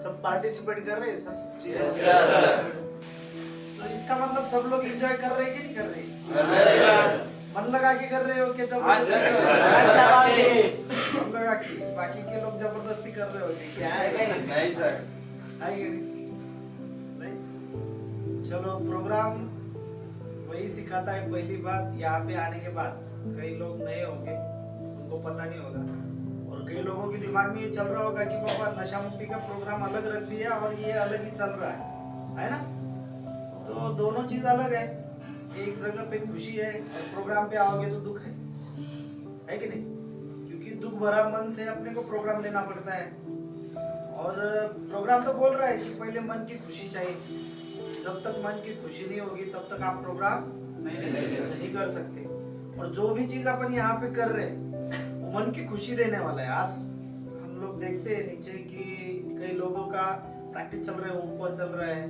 सब पार्टिसिपेट कर रहे हैं सर? तो इसका मतलब सब लोग एंजॉय कर रहे हैं कि नहीं कर रहे? मन लगा के कर रहे हो कि मन लगा के? बाकी के लोग जबरदस्ती कर रहे होते क्या है? नहीं सर, नहीं। चलो, प्रोग्राम वही सिखाता है। पहली बात, यहाँ पे आने के बाद कई लोग नए होंगे, उनको पता नहीं होगा, और कई लोगों के दिमाग में ये चल रहा होगा कि बाबा नशा मुक्ति का प्रोग्राम अलग रख दिया और ये अलग ही चल रहा है ना? तो दोनों चीज अलग है। एक जगह पे खुशी है और प्रोग्राम पे आओगे तो दुख है कि नहीं? क्योंकि दुख भरा मन से अपने को प्रोग्राम लेना पड़ता है, और प्रोग्राम तो बोल रहा है कि पहले मन की खुशी चाहिए। जब तक मन की खुशी नहीं होगी तब तक आप प्रोग्राम नहीं कर सकते। और जो भी चीज अपन यहाँ पे कर रहे हैं वो मन की खुशी देने वाला है। आज हम लोग देखते हैं नीचे कि कई लोगों का प्रैक्टिस चल रहा है, ऊपर चल रहा है,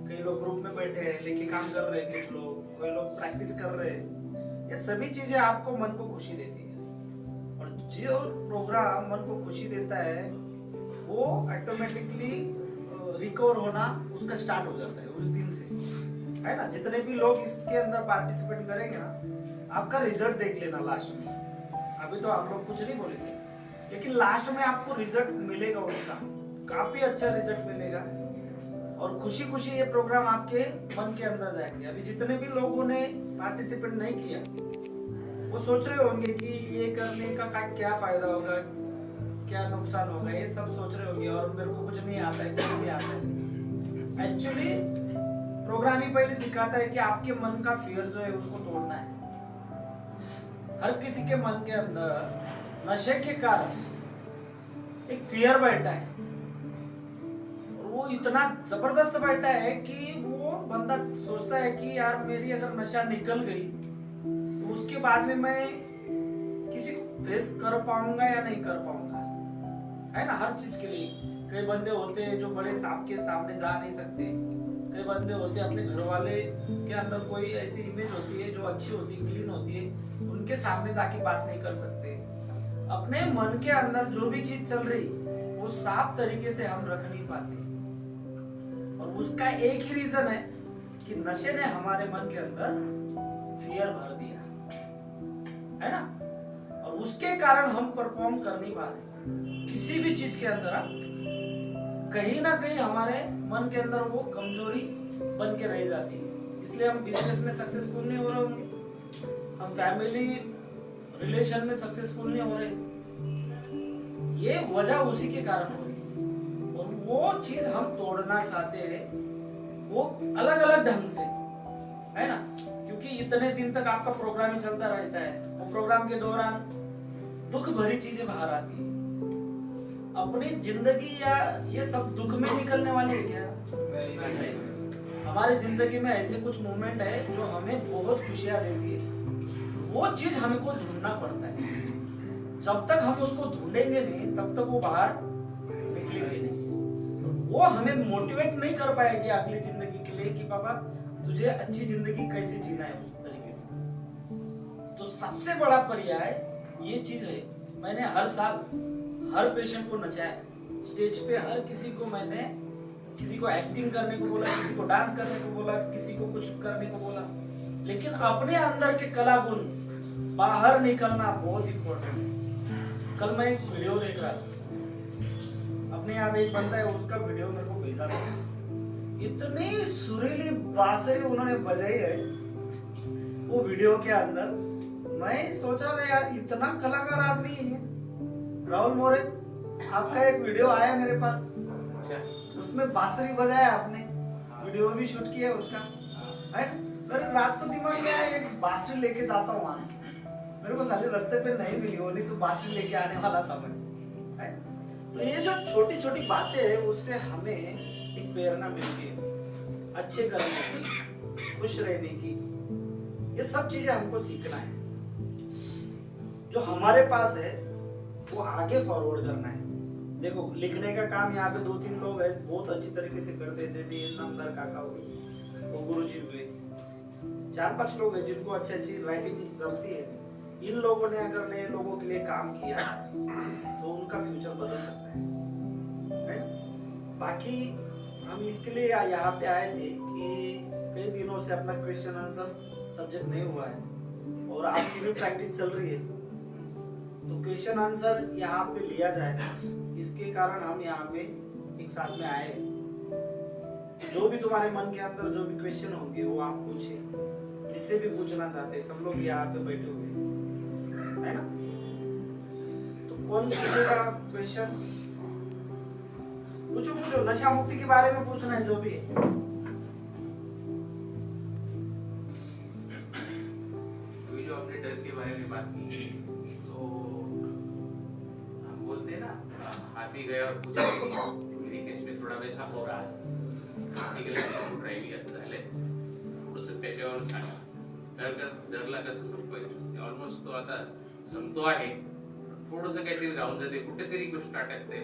कई लोग ग्रुप में बैठे हैं, लेके काम कर रहे हैं, कुछ लोग, कई लोग प्रैक्टिस कर रहे हैं। ये सभी चीजें आपको मन को खुशी देती है, और जो प्रोग्राम मन को खुशी देता है वो ऑटोमेटिकली रिकवर होना उसका स्टार्ट हो जाता है उस दिन से, है ना? जितने भी लोग इसके अंदर पार्टिसिपेट करेंगे ना, आपका रिजल्ट देख लेना लास्ट में। अभी तो आप लोग कुछ नहीं बोलेंगे, लेकिन लास्ट में आपको रिजल्ट मिलेगा, उसका काफी अच्छा रिजल्ट मिलेगा, और खुशी खुशी ये प्रोग्राम आपके मन के अंदर जाएंगे। अभी जितने भी लोगों ने पार्टिसिपेट नहीं किया वो सोच रहे होंगे कि ये करने का क्या फायदा होगा, क्या नुकसान होगा, ये सब सोच रहे होंगे, और मेरे को कुछ नहीं आता है, कुछ नहीं आता है। एक्चुअली प्रोग्राम ही पहले सिखाता है कि आपके मन का फियर जो है उसको तोड़ना है। हर किसी के मन के अंदर नशे के कारण एक फियर बैठा है, और वो इतना जबरदस्त बैठा है कि वो बंदा सोचता है कि यार मेरी अगर नशा निकल गई तो उसके बाद में मैं किसी को फेस कर पाऊंगा या नहीं कर पाऊंगा, है ना? हर चीज के लिए कई बंदे होते हैं जो बड़े सांप के सामने जा नहीं सकते, कई बंदे होते हैं अपने घर वाले के अंदर कोई ऐसी इमेज होती है जो अच्छी होती है, क्लीन होती है, उनके सामने जाके बात नहीं कर सकते। अपने मन के अंदर जो भी चीज चल रही वो साफ तरीके से हम रख नहीं पाते, और उसका एक ही रीजन है कि नशे ने हमारे मन के अंदर फियर भर दिया, है ना? और उसके कारण हम परफॉर्म कर नहीं पा रहे किसी भी चीज के अंदर। कहीं ना कहीं हमारे मन के अंदर वो कमजोरी बन के रह जाती है, इसलिए हम बिजनेस में सक्सेसफुल नहीं हो रहे होंगे, हम फैमिली रिलेशन में सक्सेसफुल नहीं हो रहे। ये वजह उसी के कारण हो रही है, और वो चीज हम तोड़ना चाहते हैं, वो अलग अलग ढंग से, है ना? क्योंकि इतने दिन तक आपका प्रोग्राम ही चलता रहता है, वो प्रोग्राम के दौरान दुख भरी चीजें बाहर आती है। अपनी जिंदगी या ये सब दुख में निकलने वाली है क्या? नहीं। हमारी जिंदगी में ऐसे कुछ मोमेंट है जो हमें बहुत खुशियां देती है, वो चीज हमको ढूंढना पड़ता है। जब तक हम उसको ढूंढेंगे नहीं तब तक वो बाहर निकलेंगे नहीं, वो हमें मोटिवेट नहीं कर पाएगी अगली जिंदगी के लिए कि बाबा तुझे अच्छी जिंदगी कैसे जीना है उस तरीके से। तो सबसे बड़ा पर्याय ये चीज है। मैंने हर साल हर पेशेंट को नचाया स्टेज पे, हर किसी को मैंने, किसी को एक्टिंग करने को बोला, किसी को डांस करने को बोला, किसी को कुछ करने को बोला, लेकिन अपने अंदर के कला गुण बाहर निकलना बहुत इम्पोर्टेंट है। कल मैं एक वीडियो देख रहा था, अपने यहाँ एक बंदा है उसका वीडियो मेरे को भेजा था, इतनी सुरीली बांसुरी उन्होंने बजाई है वो वीडियो के अंदर। मैं सोचा था यार इतना कलाकार आदमी है। राहुल मोरे, आपका एक वीडियो आया मेरे पास, उसमें बांसुरी बजाया आपने, वीडियो भी शूट किया उसका, है? मेरे रात को दिमाग में आया एक बांसुरी लेके जाता हूँ वहां से, मेरे को साले रास्ते पे नहीं मिली वो, नहीं तो बांसुरी लेके आने वाला था मैं। है? तो ये जो छोटी छोटी बातें हैं उससे हमें एक प्रेरणा मिलती है अच्छे करने की, खुश रहने की। ये सब चीजें हमको सीखना है। जो हमारे पास है वो आगे फॉरवर्ड करना है। देखो लिखने का काम यहाँ पे 2-3 लोग हैं बहुत अच्छी तरीके से करते हैं, जैसे ये नामदार काका हुए, वो गुरुजी हुए, 4-5 लोग हैं जिनको अच्छी राइटिंग जमती है। इन लोगों ने अगर नए लोगों के लिए काम किया तो उनका फ्यूचर बदल सकता है। बाकी हम इसके लिए यहाँ पे आए थे कि कई दिनों से अपना क्वेश्चन आंसर सब्जेक्ट नहीं हुआ है और आपकी भी प्रैक्टिस चल रही है, तो क्वेश्चन आंसर यहाँ पे लिया जाए। इसके कारण हम यहाँ पे एक साथ में आए। जो भी तुम्हारे मन के अंदर जो भी क्वेश्चन होंगे वो आप पूछे, जिससे भी पूछना चाहते हैं। सब लोग यहाँ पे बैठे हुए है ना, तो कौन पूछेगा क्वेश्चन? पूछो, नशा मुक्ति के बारे में पूछना है जो भी है। अभी जो आपने डर के बारे में बात की, तो हम बोलते हैं ना, हाथी गया और पूछा मेरी केस में थोडा वैसा हो रहा है, हाथी गेला ड्रायव्हिंग असं झालंय, थोडंसं त्याच्यावर सांगा। डरला कसं संपवायचं? ऑलमोस्ट तो आता संपतो आहे, थोडंसं काहीतरी राहून जाते, कुठेतरी गोष्ट अटकते,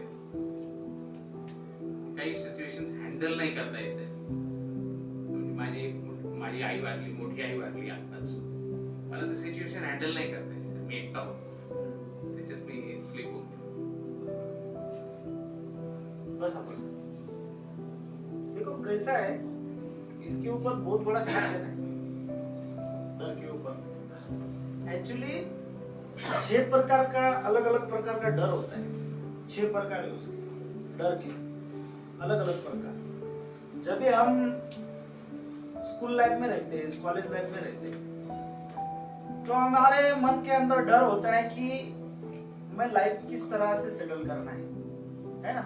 काही सिच्युएशन्स हँडल नाही करता येते। माझी आई वारली, मोठी आई वारली आताच, मला ते सिच्युएशन हँडल नाही करता येत, मी एकटा होतो, त्याच्यात मी स्लीप होतो। देखो कैसा है, इसके ऊपर बहुत बड़ा सेक्शन है डर के ऊपर। एक्चुअली 6 प्रकार का अलग अलग प्रकार का डर होता है। 6 प्रकार है उसके डर के, अलग अलग प्रकार। जब भी हम स्कूल लाइफ में रहते हैं, कॉलेज लाइफ में रहते हैं, तो हमारे मन के अंदर डर होता है कि मैं लाइफ किस तरह से सेटल करना है ना।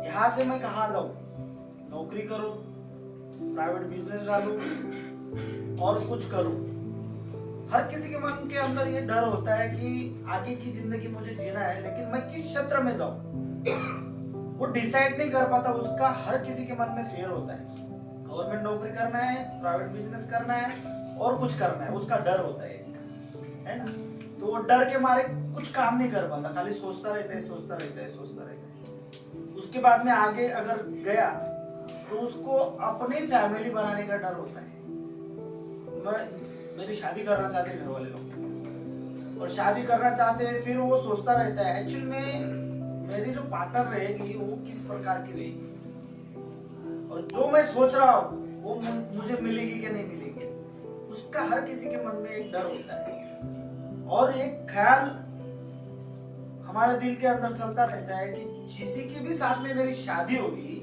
यहाँ से मैं कहाँ जाऊं, नौकरी करूं, प्राइवेट बिजनेस डालूं और कुछ करूं। हर किसी के मन के अंदर ये डर होता है कि आगे की जिंदगी मुझे जीना है, लेकिन मैं किस क्षेत्र में जाऊं वो डिसाइड नहीं कर पाता। उसका हर किसी के मन में फेयर होता है। गवर्नमेंट नौकरी करना है, प्राइवेट बिजनेस करना है और कुछ करना है, उसका डर होता है ना। तो वो डर के मारे कुछ काम नहीं कर पाता, खाली सोचता रहता है, सोचता रहता है, सोचता रहता है। उसके बाद में आगे अगर गया तो उसको अपनी फैमिली बनाने का डर होता है। मेरी शादी करना चाहते हैं घर वाले लोग, और शादी करना चाहते हैं, फिर वो सोचता रहता है एक्चुअल में मेरी जो पार्टनर रहेगी वो किस प्रकार की रहेगी, और जो मैं सोच रहा हूँ वो मुझे मिलेगी कि नहीं मिलेगी। उसका हर किसी के मन में एक डर होता है, और एक ख्याल हमारे दिल के अंदर चलता रहता है कि किसी के भी साथ में मेरी शादी होगी,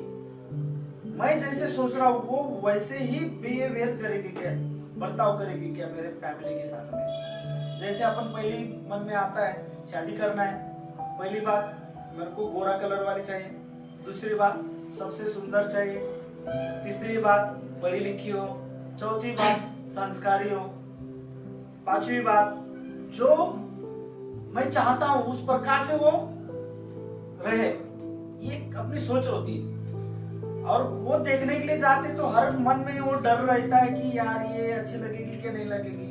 मैं जैसे सोच रहा हूँ वो वैसे ही बिहेवियर करेगी क्या, बर्ताव करेगी क्या मेरे फैमिली के साथ में। जैसे अपन पहली मन में आता है शादी करना है, पहली बात मेरे को गोरा कलर वाली चाहिए, दूसरी बात सबसे सुंदर चाहिए, तीसरी बात पढ़ी लिखी हो, चौथी बात संस्कारी हो, पांचवी बात जो मैं चाहता हूं उस प्रकार से वो रहे। ये अपनी सोच होती है, और वो देखने के लिए जाते तो हर मन में वो डर रहता है कि यार ये अच्छी लगेगी कि नहीं लगेगी,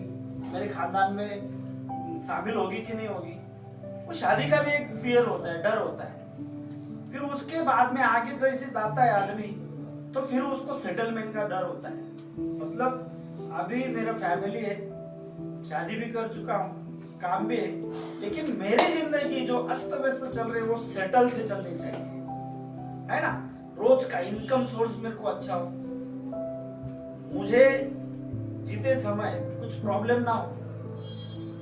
मेरे खानदान में शामिल होगी कि नहीं होगी। वो शादी का भी एक फियर होता है, डर होता है। फिर उसके बाद में आगे जैसे जाता है आदमी, तो फिर उसको सेटलमेंट का डर होता है। मतलब अभी मेरा फैमिली है, शादी भी कर चुका हूँ, काम भी है, लेकिन मेरी जिंदगी जो अस्त व्यस्त चल रही है वो सेटल से चलनी चाहिए, है ना। रोज का इनकम सोर्स मेरे को अच्छा हो, मुझे जीते समय कुछ प्रॉब्लम ना हो,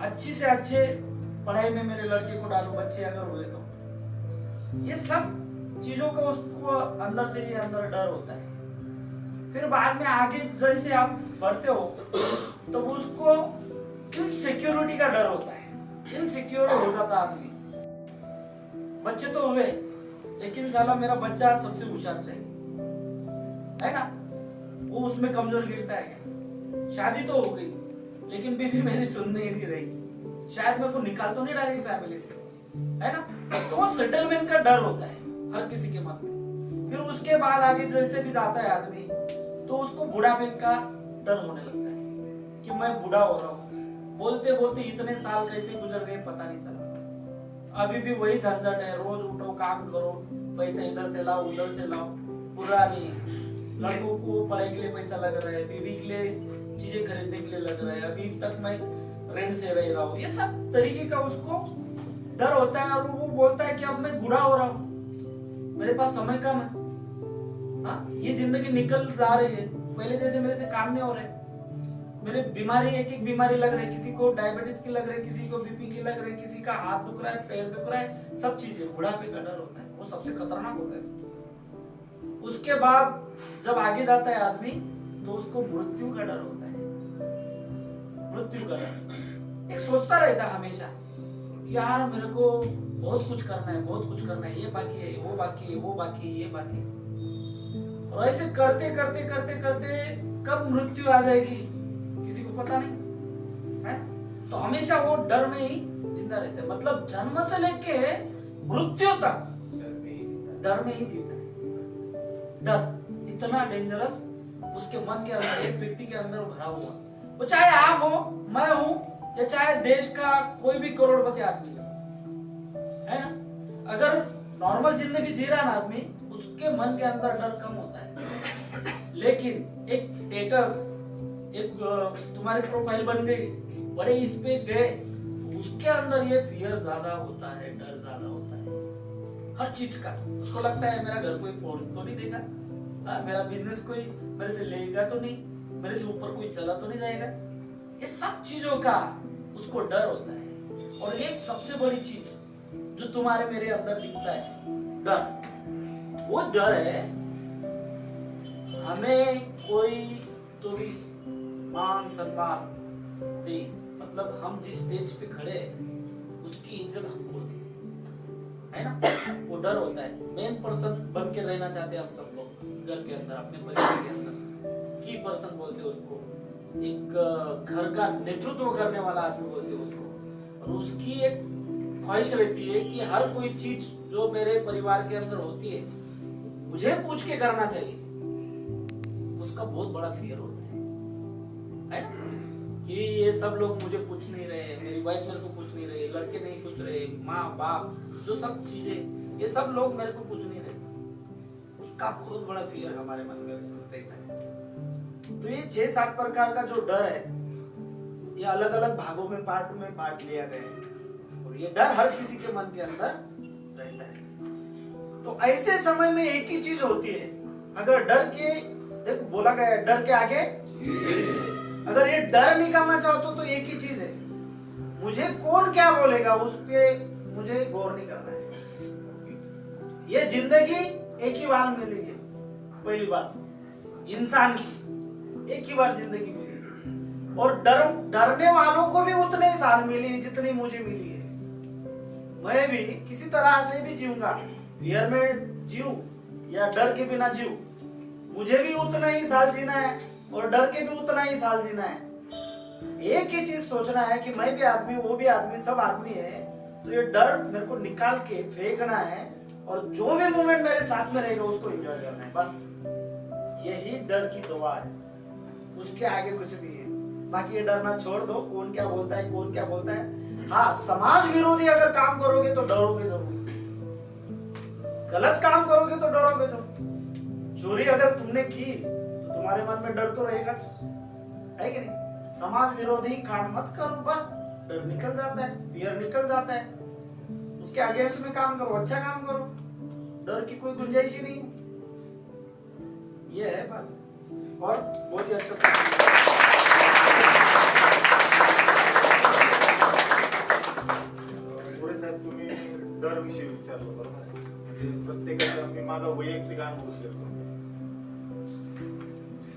अच्छी से अच्छे पढ़ाई में मेरे लड़के को डालूं, बच्चे अगर हुए तो। ये सब चीजों का उसको अंदर से ये अंदर डर होता है। फिर बाद में आगे जैसे आप बढ़ते हो तो उसको इनसिक्योरिटी का डर होता है, इनसिक्योर हो जाता आदमी। बच्चे तो हुए, लेकिन साला मेरा बच्चा सबसे होशियार चाहिए, है ना। वो उसमें कमजोर गिरता है क्या? शादी तो हो गई, लेकिन बीवी मेरी सुन नहीं भी रही, शायद मेरे को निकाल तो नहीं डालेगी फैमिली से, है ना। तो वो सेटलमेंट का डर होता है हर किसी के मन में। फिर उसके बाद आगे जैसे भी जाता है आदमी, तो उसको बुढ़ापे का डर होने लगता है कि मैं बूढ़ा हो रहा हूँ। बोलते बोलते इतने साल कैसे गुजर गए पता नहीं चला। अभी भी वही झंझट है, रोज उठो, काम करो, पैसा इधर से लाओ उधर से लाओ। पुरानी लड़कों को पढ़ाई के लिए पैसा लग रहा है, बीवी के लिए चीजें खरीदने के लिए लग रहा है, अभी तक मैं रेंट से रह रहा हूँ। ये सब तरीके का उसको डर होता है, और वो बोलता है कि अब मैं बूढ़ा हो रहा हूँ, मेरे पास समय कम है। हाँ, ये जिंदगी निकल जा रही है, पहले जैसे मेरे से काम नहीं हो रहे। मेरे बीमारी एक एक बीमारी लग रही है, किसी को डायबिटीज की लग रही है, किसी को बीपी की लग रही है, किसी का हाथ दुख रहा है, पैर दुख रहा है, सब चीजें। बुढ़ापे का डर होता है, वो सबसे खतरनाक होता है। उसके बाद जब आगे जाता है आदमी, तो उसको मृत्यु का डर होता है। मृत्यु का डर, एक सोचता रहता है हमेशा कि यार मेरे को बहुत कुछ करना है, बहुत कुछ करना है, ये बाकी है, वो बाकी है, वो बाकी है, ये बाकी है। और ऐसे करते करते करते करते कब मृत्यु आ जाएगी किसी को पता नहीं है। तो हमेशा वो डर में ही जिंदा रहते हैं, मतलब जन्म से लेके मृत्यु तक डर में ही जीता है। डर इतना डेंजरस उसके मन के अंदर, एक व्यक्ति के अंदर भरा हुआ, वो चाहे आप हो, मैं हूं, या चाहे देश का कोई भी करोड़पति आदमी है ना। अगर नॉर्मल जिंदगी जी रहा ना आदमी, उसके मन के अंदर डर कम होता है। लेकिन एक स्टेटस, एक तुम्हारी प्रोफाइल बन गई, बड़े इस पे गए, उसके अंदर ये फियर ज्यादा होता है, डर ज्यादा होता है हर चीज का। उसको लगता है मेरा घर कोई फोड़ तो नहीं देगा, मेरा बिजनेस कोई मेरे से लेगा तो नहीं, मेरे से ऊपर कोई चला तो नहीं जाएगा। ये सब चीजों का उसको डर होता है। और एक सबसे बड़ी चीज जो तुम्हारे मेरे अंदर दिखता है, डर, वो डर है हमें कोई तो भी मान सम्मान दे, मतलब हम जिस स्टेज पे खड़े हैं उसकी इज्जत हमको दे, है ना। वो डर होता है। मेन पर्सन बन के रहना चाहते हैं हम सब लोग घर के अंदर, अपने परिवार के अंदर। की पर्सन बोलते हैं उसको, एक घर का नेतृत्व करने वाला आदमी बोलते हैं उसको। और उसकी एक ख्वाहिश रहती है कि हर कोई चीज जो मेरे परिवार के अंदर होती है मुझे पूछ के करना चाहिए। उसका बहुत बड़ा फियर होता है ना, कि ये सब लोग मुझे पूछ नहीं रहे, मेरी वाइफ मेरे को पूछ नहीं रही, लड़के नहीं पूछ रहे, माँ बाप जो सब चीजें, ये सब लोग मेरे को पूछ नहीं रहे। उसका बहुत बड़ा फियर हमारे मन में रहता है। तो ये 6-7 प्रकार का जो डर है, ये अलग अलग भागों में पार्ट लिया गया है, और ये डर हर किसी के मन के अंदर रहता है। तो ऐसे समय में एक ही चीज होती है, अगर डर के, देखो बोला गया है डर के आगे, अगर ये डर निकालना चाहते हो तो एक ही चीज है, मुझे कौन क्या बोलेगा उस पे मुझे गौर नहीं करना है। ये जिंदगी एक ही बार मिली है, पहली बात इंसान की एक ही बार जिंदगी मिली है, और डरने वालों को भी उतने ही साल मिली है जितनी मुझे मिली है। मैं भी किसी तरह से भी जीऊंगा, फियर में जीऊं या डर के बिना जीऊं, मुझे भी उतना ही साल जीना है और डर के भी उतना ही साल जीना है। एक ही चीज सोचना है कि मैं भी आदमी, वो भी आदमी, सब आदमी है। तो ये डर मेरे को निकाल के फेंकना है, और जो भी मोमेंट मेरे साथ में रहेगा उसको एंजॉय करना है, बस यही डर की दुआ है। उसके आगे कुछ नहीं है। बाकी ये डरना छोड़ दो, कौन क्या बोलता है, कौन क्या बोलता है। हाँ, समाज विरोधी अगर काम करोगे तो डरोगे जरूर, गलत काम करोगे तो डरोगे जरूर। चोरी अगर तुमने की तो तुम्हारे मन में डर तो रहेगा, है कि नहीं। समाज विरोधी काम मत करो, बस डर निकल जाता है, फियर निकल जाता है। उसके अगेंस्ट में काम करो, अच्छा काम करो, डर की कोई गुंजाइश ही नहीं। ये है बस। और बहुत ही अच्छा पुढे साहेब, तुम्ही डर विषयी विचारलं बरोबर आहे. म्हणजे प्रत्येकाचा मी माझा वैयक्तिक अनुभव शेअर करतो.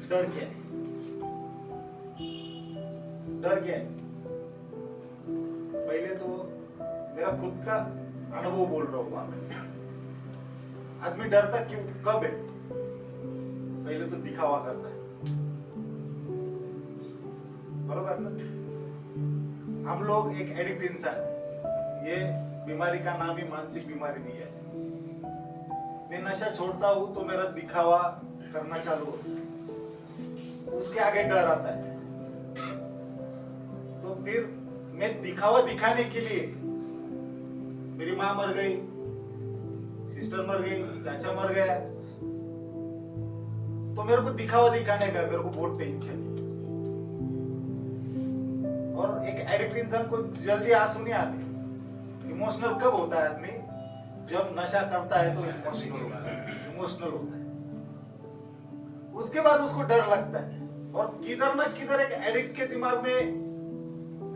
डर क्या है? डर क्या है? पहले तो मेरा खुद का अनुभव बोल रहा हूँ. आदमी डरता क्यों, कब है? पहले तो दिखावा करता है. बरोबर ना? हम लोग एक एडिक्ट इंसान है। ये बीमारी का नाम ही मानसिक बीमारी दी है। मैं नशा छोड़ता हूँ तो मेरा दिखावा करना चालू होता है, उसके आगे डर आता है। तो फिर मैं दिखावा दिखाने के लिए, मेरी माँ मर गई, सिस्टर मर गई, चाचा मर गया, तो मेरे को दिखावा दिखाने का मेरे को बहुत टेंशन है। और एक एडिक्ट इंसान को जल्दी आंसू नहीं आते। इमोशनल कब होता है आदमी? जब नशा करता है तो इमोशनल होता है। उसके बाद उसको डर लगता है, और किधर ना किधर एक एडिक्ट के दिमाग में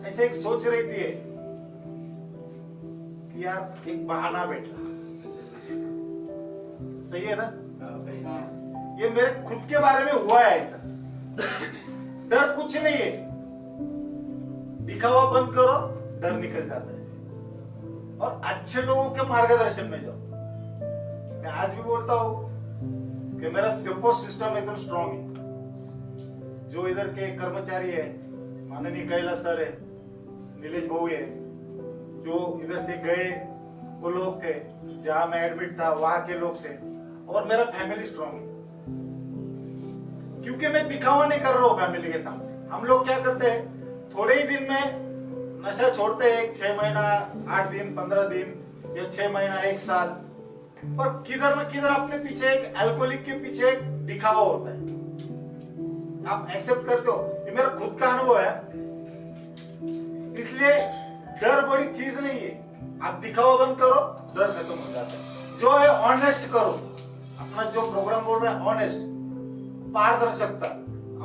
ऐसे एक सोच रहती है कि यार एक बहाना बैठा। सही है ना? ये मेरे खुद के बारे में हुआ है ऐसा। डर कुछ नहीं है, दिखावा बंद करो, डर निकल जाता है। और अच्छे लोगों के मार्गदर्शन में जाओ। मैं आज भी बोलता हूं कि मेरा सपोर्ट सिस्टम एकदम स्ट्रांग है। जो इधर के कर्मचारी है, माननीय कैलाश सर है, नीलेश भाऊ है, जो इधर से गए वो लोग थे, जहां मैं एडमिट था वहां के लोग थे, और मेरा फैमिली स्ट्रांग है। क्योंकि मैं दिखावा नहीं कर रहा हूं फैमिली के सामने। हम लोग क्या करते हैं, थोड़े ही दिन में नशा छोड़ते हैं, 6 महीना, 8 दिन, 15 दिन, या 6 महीना, 1 साल, पर किधर न किधर अपने पीछे एक अल्कोहलिक के पीछे एक दिखावा होता है। आप एक्सेप्ट करते हो, ये मेरा खुद का अनुभव है। इसलिए डर बड़ी चीज नहीं है। आप दिखावा बंद करो, डर खत्म हो जाता है। जो है ऑनेस्ट करो, अपना जो प्रोग्राम बोल रहा है ऑनेस्ट, पारदर्शकता।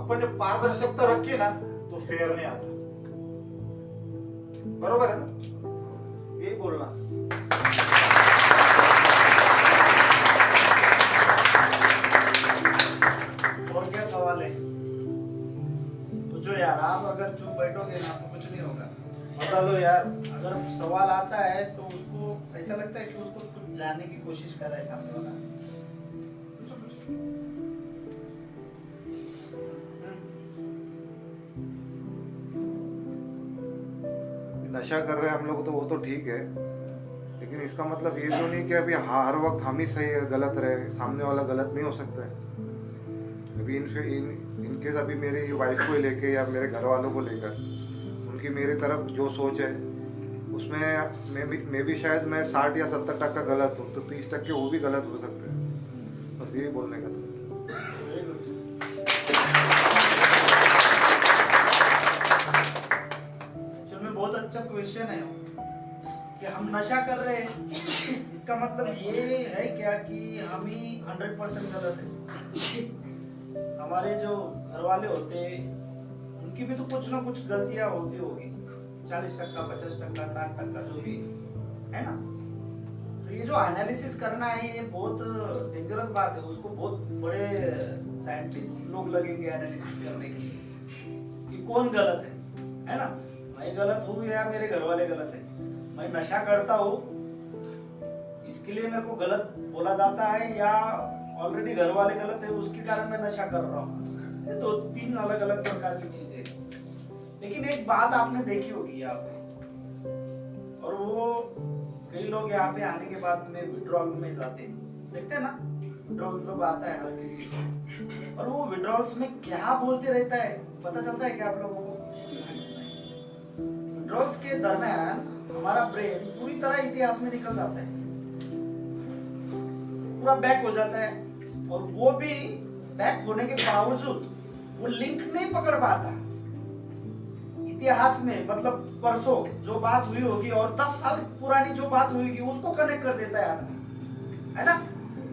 अपन ने पारदर्शकता रखी ना तो फेयर नहीं आता। बरोबर है ना? यही बोलना। और क्या सवाल है? पूछो यार। आप अगर चुप बैठोगे ना तो कुछ नहीं होगा। बता लो यार। अगर सवाल आता है तो उसको ऐसा लगता है कि उसको कुछ जानने की कोशिश कर रहा है सामने वाला। पूछो पूछो। नशा कर रहे हैं हम लोग तो वो तो ठीक है, लेकिन इसका मतलब ये तो नहीं कि अभी हर वक्त हम ही सही है, गलत रहे, सामने वाला गलत नहीं हो सकता है। अभी इनकेस अभी मेरी वाइफ को लेके या मेरे घर वालों को लेकर उनकी मेरी तरफ जो सोच है उसमें मैं भी शायद मैं 60 या 70% गलत हूँ, तो 30% वो भी गलत हो सकते हैं। बस यही बोलने का था। बहुत अच्छा क्वेश्चन है कि हम नशा कर रहे हैं, इसका मतलब ये है क्या कि हम ही 100% गलत है? हमारे जो घर वाले होते हैं उनकी भी तो कुछ ना कुछ गलतियां होती होगी, 40%, 50%, 60% जो भी है ना। तो ये जो एनालिसिस करना है ये बहुत डेंजरस बात है। उसको बहुत बड़े साइंटिस्ट लोग लगेंगे एनालिसिस करने के लिए कि कौन गलत है ना। मैं गलत हूँ या मेरे घर वाले गलत है? मैं नशा करता हूँ इसके लिए मेरे को गलत बोला जाता है, या ऑलरेडी घर वाले गलत है उसके कारण मैं नशा कर रहा हूँ? ये तो 3 अलग अलग प्रकार की चीजें हैं। लेकिन एक बात आपने देखी होगी यहाँ पे, और वो कई लोग यहाँ पे आने के बाद में विड्रॉल में जाते हैं, देखते हैं ना, विड्रॉल सब आता है हर किसी को, और वो विड्रॉल्स में क्या बोलते रहता है पता चलता है क्या आप लोगों को? विड्रॉल्स के दरमियान हमारा ब्रेन पूरी तरह इतिहास में निकल जाता है, पूरा बैक हो जाता है, और वो भी बैक होने के बावजूद वो लिंक नहीं पकड़ पाता इतिहास में। मतलब परसों जो बात हुई होगी और 10 साल पुरानी जो बात हुई होगी उसको कनेक्ट कर देता है आदमी, है ना।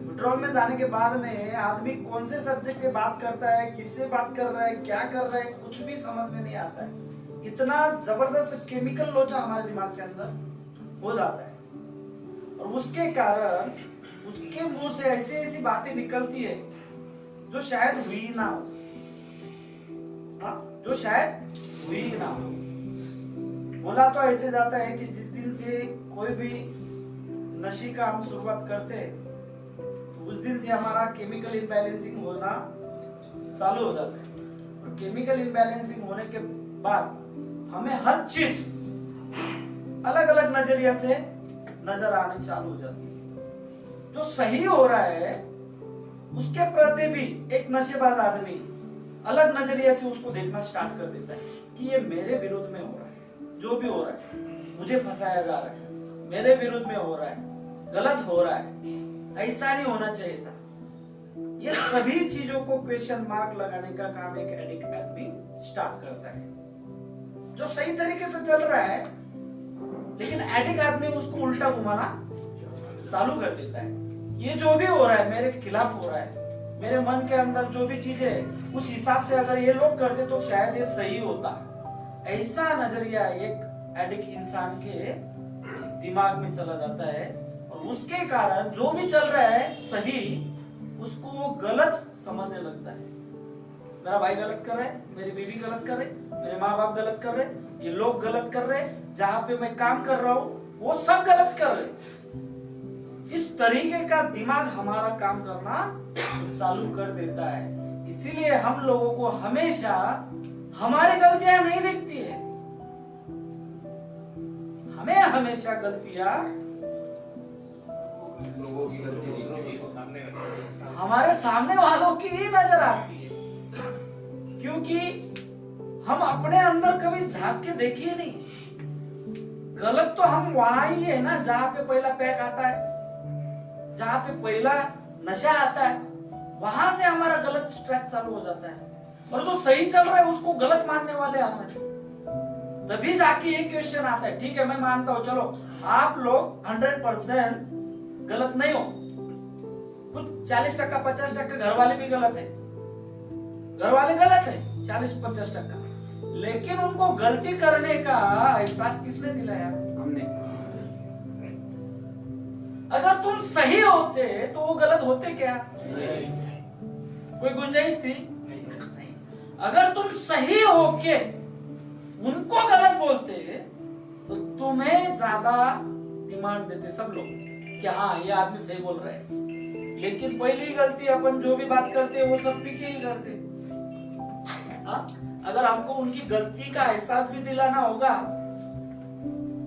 विड्रॉल में जाने के बाद में आदमी कौन से सब्जेक्ट पे बात करता है, किससे बात कर रहा है, क्या कर रहा है, कुछ भी समझ में नहीं आता है। इतना जबरदस्त केमिकल लोचा हमारे दिमाग के अंदर हो जाता है, और उसके कारण उसके मुंह से ऐसी ऐसी बातें निकलती है जो शायद हुई ना हो, जो शायद हुई ना हो। बोला तो ऐसे जाता है कि जिस दिन से कोई भी नशे का हम शुरुआत करते हैं तो उस दिन से हमारा केमिकल इम्बैलेंसिंग होना चालू हो जाता है, और केमिकल इम्बैलेंसिंग होने के बाद हमें हर चीज अलग अलग नजरिया से नजर आने चालू हो जाती है। जो सही हो रहा है उसके प्रति भी एक नशेबाज आदमी अलग नजरिए से उसको देखना स्टार्ट कर देता है कि ये मेरे विरुद्ध में हो रहा है, जो भी हो रहा है मुझे फंसाया जा रहा है, मेरे विरुद्ध में हो रहा है, गलत हो रहा है, ऐसा नहीं होना चाहिए था। ये सभी चीजों को क्वेश्चन मार्क लगाने का काम एक एडिक्ट आदमी स्टार्ट करता है। जो सही तरीके से चल रहा है लेकिन एडिक्ट आदमी उसको उल्टा घुमाना चालू कर देता है। ये जो भी हो रहा है मेरे खिलाफ हो रहा है, मेरे मन के अंदर जो भी चीजें है उस हिसाब से अगर ये लोग करते तो शायद ये सही होता। ऐसा नजरिया एक एडिक्ट इंसान के दिमाग में चला जाता है और उसके कारण जो भी चल रहा है सही उसको वो गलत समझने लगता है। मेरा भाई गलत कर रहा है, मेरी बीवी गलत कर रही, मेरे माँ बाप गलत कर रहे, ये लोग गलत कर रहे, जहां पे मैं काम कर रहा हूँ वो सब गलत कर रहे। इस तरीके का दिमाग हमारा काम करना चालू कर देता है। इसीलिए हम लोगों को हमेशा हमारी गलतियां नहीं दिखती है, हमें हमेशा गलतियां लोगों की दूसरों के सामने हमारे सामने वालों की ही नजर आती है, क्योंकि हम अपने अंदर कभी झांक के देखिए नहीं। गलत तो हम वहां ही है ना जहां पे पहला पैक आता है, जहां पे पहला नशा आता है, वहां से हमारा गलत ट्रैक चालू हो जाता है। और जो सही चल रहा है उसको गलत मानने वाले हमारे, तभी जाके ये क्वेश्चन आता है। ठीक है मैं मानता हूं, चलो आप लोग 100% गलत नहीं हो, कुछ 40% 50% घर वाले भी गलत है, घर वाले गलत है 40-50%, लेकिन उनको गलती करने का एहसास किसने दिलाया? हमने। अगर तुम सही होते तो वो गलत होते क्या? कोई गुंजाइश थी? नहीं। अगर तुम सही होके उनको गलत बोलते तो तुम्हें ज्यादा डिमांड देते सब लोग कि हाँ ये आदमी सही बोल रहा है। लेकिन पहली गलती अपन जो भी बात करते हैं वो सब पी के ही करते। हाँ? अगर हमको उनकी गलती का एहसास भी दिलाना होगा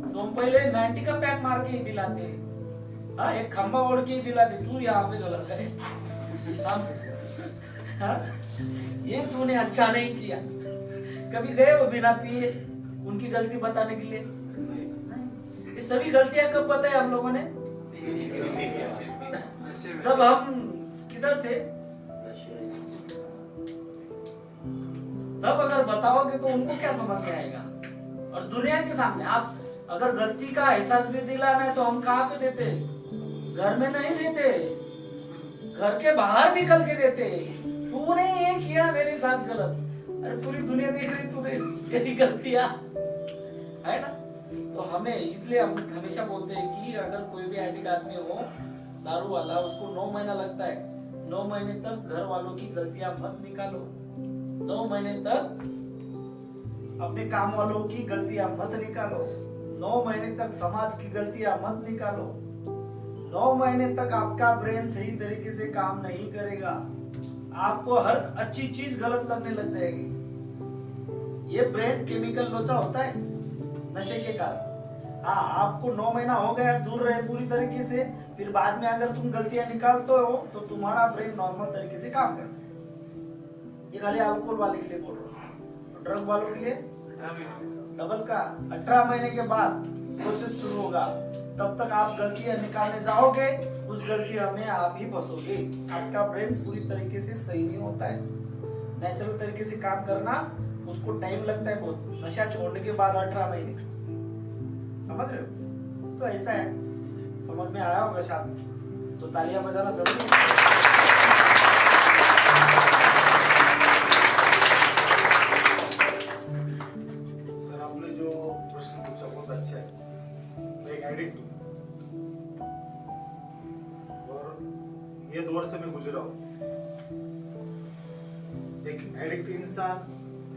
तो हम पहले 90 का पैक मार के ही दिलाते हैं। हाँ, एक खंबा ओढ़ के ही दिलाते, तू यहाँ पे गलत करे, हाँ? ये तूने अच्छा नहीं किया। कभी गए वो बिना पिए उनकी गलती बताने के लिए? ये सभी गलतियां कब बताए हम लोगों ने? जब हम किधर थे तब अगर बताओगे तो उनको क्या समझ में आएगा। और दुनिया के सामने आप अगर गलती का एहसास भी दिलाना है तो हम कहाँ पे देते? घर में नहीं देते, घर के बाहर निकल के देते। तूने ये किया मेरे साथ गलत, अरे पूरी दुनिया देख रही तूने तेरी गलतियां, है ना? तो हमें इसलिए हम हमेशा बोलते हैं कि अगर कोई भी एडिक्ट आदमी हो दारू वाला, उसको 9 महीना लगता है, 9 महीने तक घर वालों की गलतियां मत निकालो, 9 महीने तक अपने काम वालों की गलतियां मत निकालो, 9 महीने तक समाज की गलतियां मत निकालो, 9 महीने तक आपका ब्रेन सही तरीके से काम नहीं करेगा, आपको हर अच्छी चीज गलत लगने लग जाएगी। ये ब्रेन केमिकल लोचा होता है नशे के कारण। हाँ, आपको 9 महीना हो गया दूर रहे पूरी तरीके से, फिर बाद में अगर तुम गलतियां निकालते हो तो तुम्हारा ब्रेन नॉर्मल तरीके से काम करता है। ये खाली अल्कोहल वाले के लिए बोल रहा हूँ, ड्रग वालों के लिए डबल का 18 महीने के बाद प्रोसेस शुरू होगा। तब तक आप गलतियां निकालने जाओगे, उस गलतियों में आप ही फंसोगे। आपका ब्रेन पूरी तरीके से सही नहीं होता है। नेचुरल तरीके से काम करना उसको टाइम लगता है बहुत, नशा छोड़ने के बाद 18 महीने, समझ रहे हो? तो ऐसा है, समझ में आया होगा शायद, तो तालियां बजाना जरूरी है। सर आपने जो प्रश्न पूछा बहुत अच्छा है। मैं एक एडिक्ट हूँ और ये दौर से मैं गुजरा हूँ। एक एडिक्ट इंसान